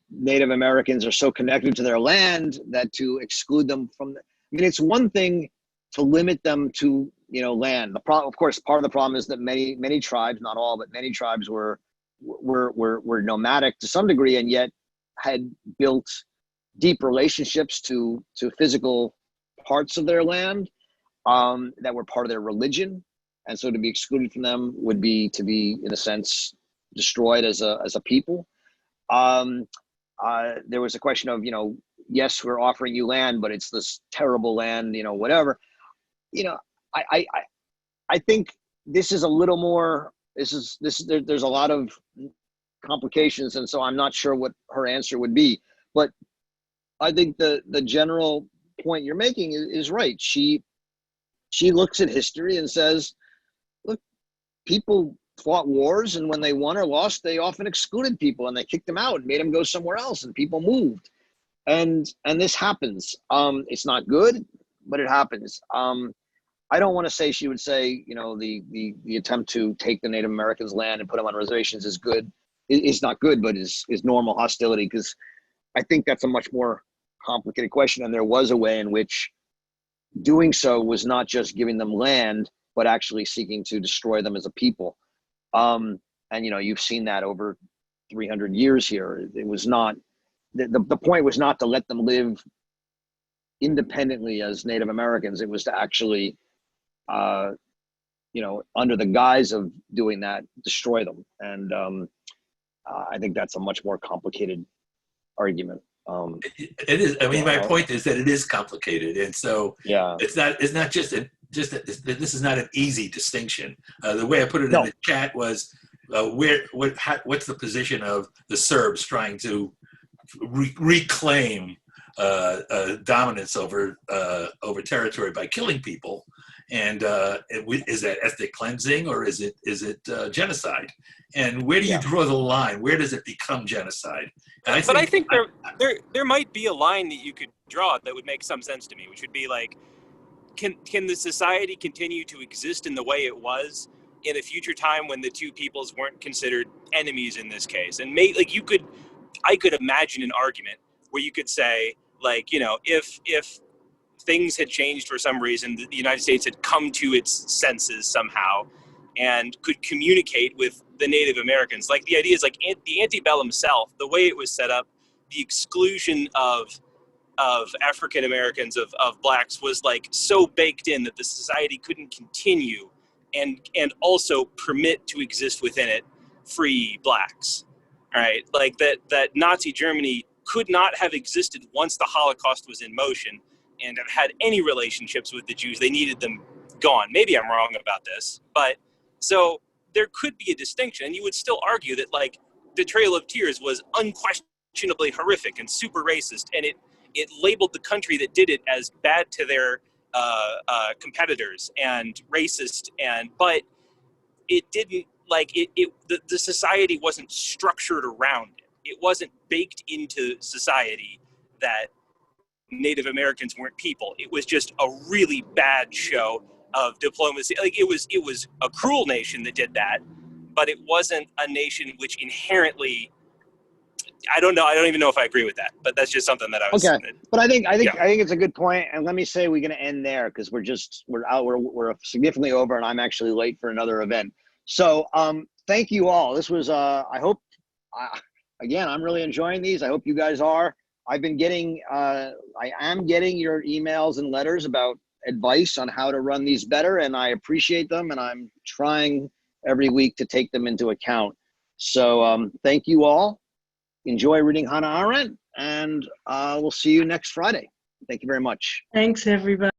Native Americans are so connected to their land that to exclude them from it's one thing to limit them to land. The problem, of course, part of the problem is that many tribes, not all, but many tribes were nomadic to some degree, and yet had built deep relationships to physical parts of their land that were part of their religion, and so to be excluded from them would be to be, in a sense, destroyed as a people. There was a question of, yes, we're offering you land, but it's this terrible land, whatever. I think this is a little more. There's a lot of complications, and so I'm not sure what her answer would be. But I think the general point you're making is right. She looks at history and says, look, people fought wars, and when they won or lost, they often excluded people and they kicked them out and made them go somewhere else, and people moved. And this happens. It's not good, but it happens. I don't want to say she would say, the attempt to take the Native Americans' land and put them on reservations is good. It's not good, but is normal hostility, because I think that's a much more complicated question. And there was a way in which doing so was not just giving them land, but actually seeking to destroy them as a people. And you've seen that over 300 years here. It was not, the point was not to let them live independently as Native Americans. It was to actually, under the guise of doing that, destroy them. And I think that's a much more complicated argument. It is. I mean, my point is that it is complicated, and so yeah, it's not just this is not an easy distinction. The way I put it in the chat was what's the position of the Serbs trying to reclaim dominance over territory by killing people, and is that ethnic cleansing or is it genocide? And where do you draw the line? Where does it become genocide? I think there might be a line that you could draw that would make some sense to me, which would be like, can the society continue to exist in the way it was in a future time when the two peoples weren't considered enemies in this case? And I could imagine an argument where you could say, like, if things had changed for some reason, the United States had come to its senses somehow and could communicate with the Native Americans. Like, the idea is, like, the antebellum South, the way it was set up, the exclusion of African Americans, of blacks, was like so baked in that the society couldn't continue and also permit to exist within it free blacks. All right, like that Nazi Germany could not have existed once the Holocaust was in motion and have had any relationships with the Jews. They needed them gone. Maybe I'm wrong about this, but so there could be a distinction, and you would still argue that, like, the Trail of Tears was unquestionably horrific and super racist, and it labeled the country that did it as bad to their competitors and racist, but it didn't, like, the society wasn't structured around it. It wasn't baked into society that Native Americans weren't people. It was just a really bad show of diplomacy. Like, it was a cruel nation that did that, but it wasn't a nation which inherently, I don't know. I don't even know if I agree with that, but that's just something that I was. Okay, but I think it's a good point. And let me say, we're going to end there because we're significantly over, and I'm actually late for another event. So thank you all. This was again, I'm really enjoying these. I hope you guys are. I am getting your emails and letters about advice on how to run these better, and I appreciate them, and I'm trying every week to take them into account. So thank you all. Enjoy reading Hannah Arendt, and we'll see you next Friday. Thank you very much. Thanks, everybody.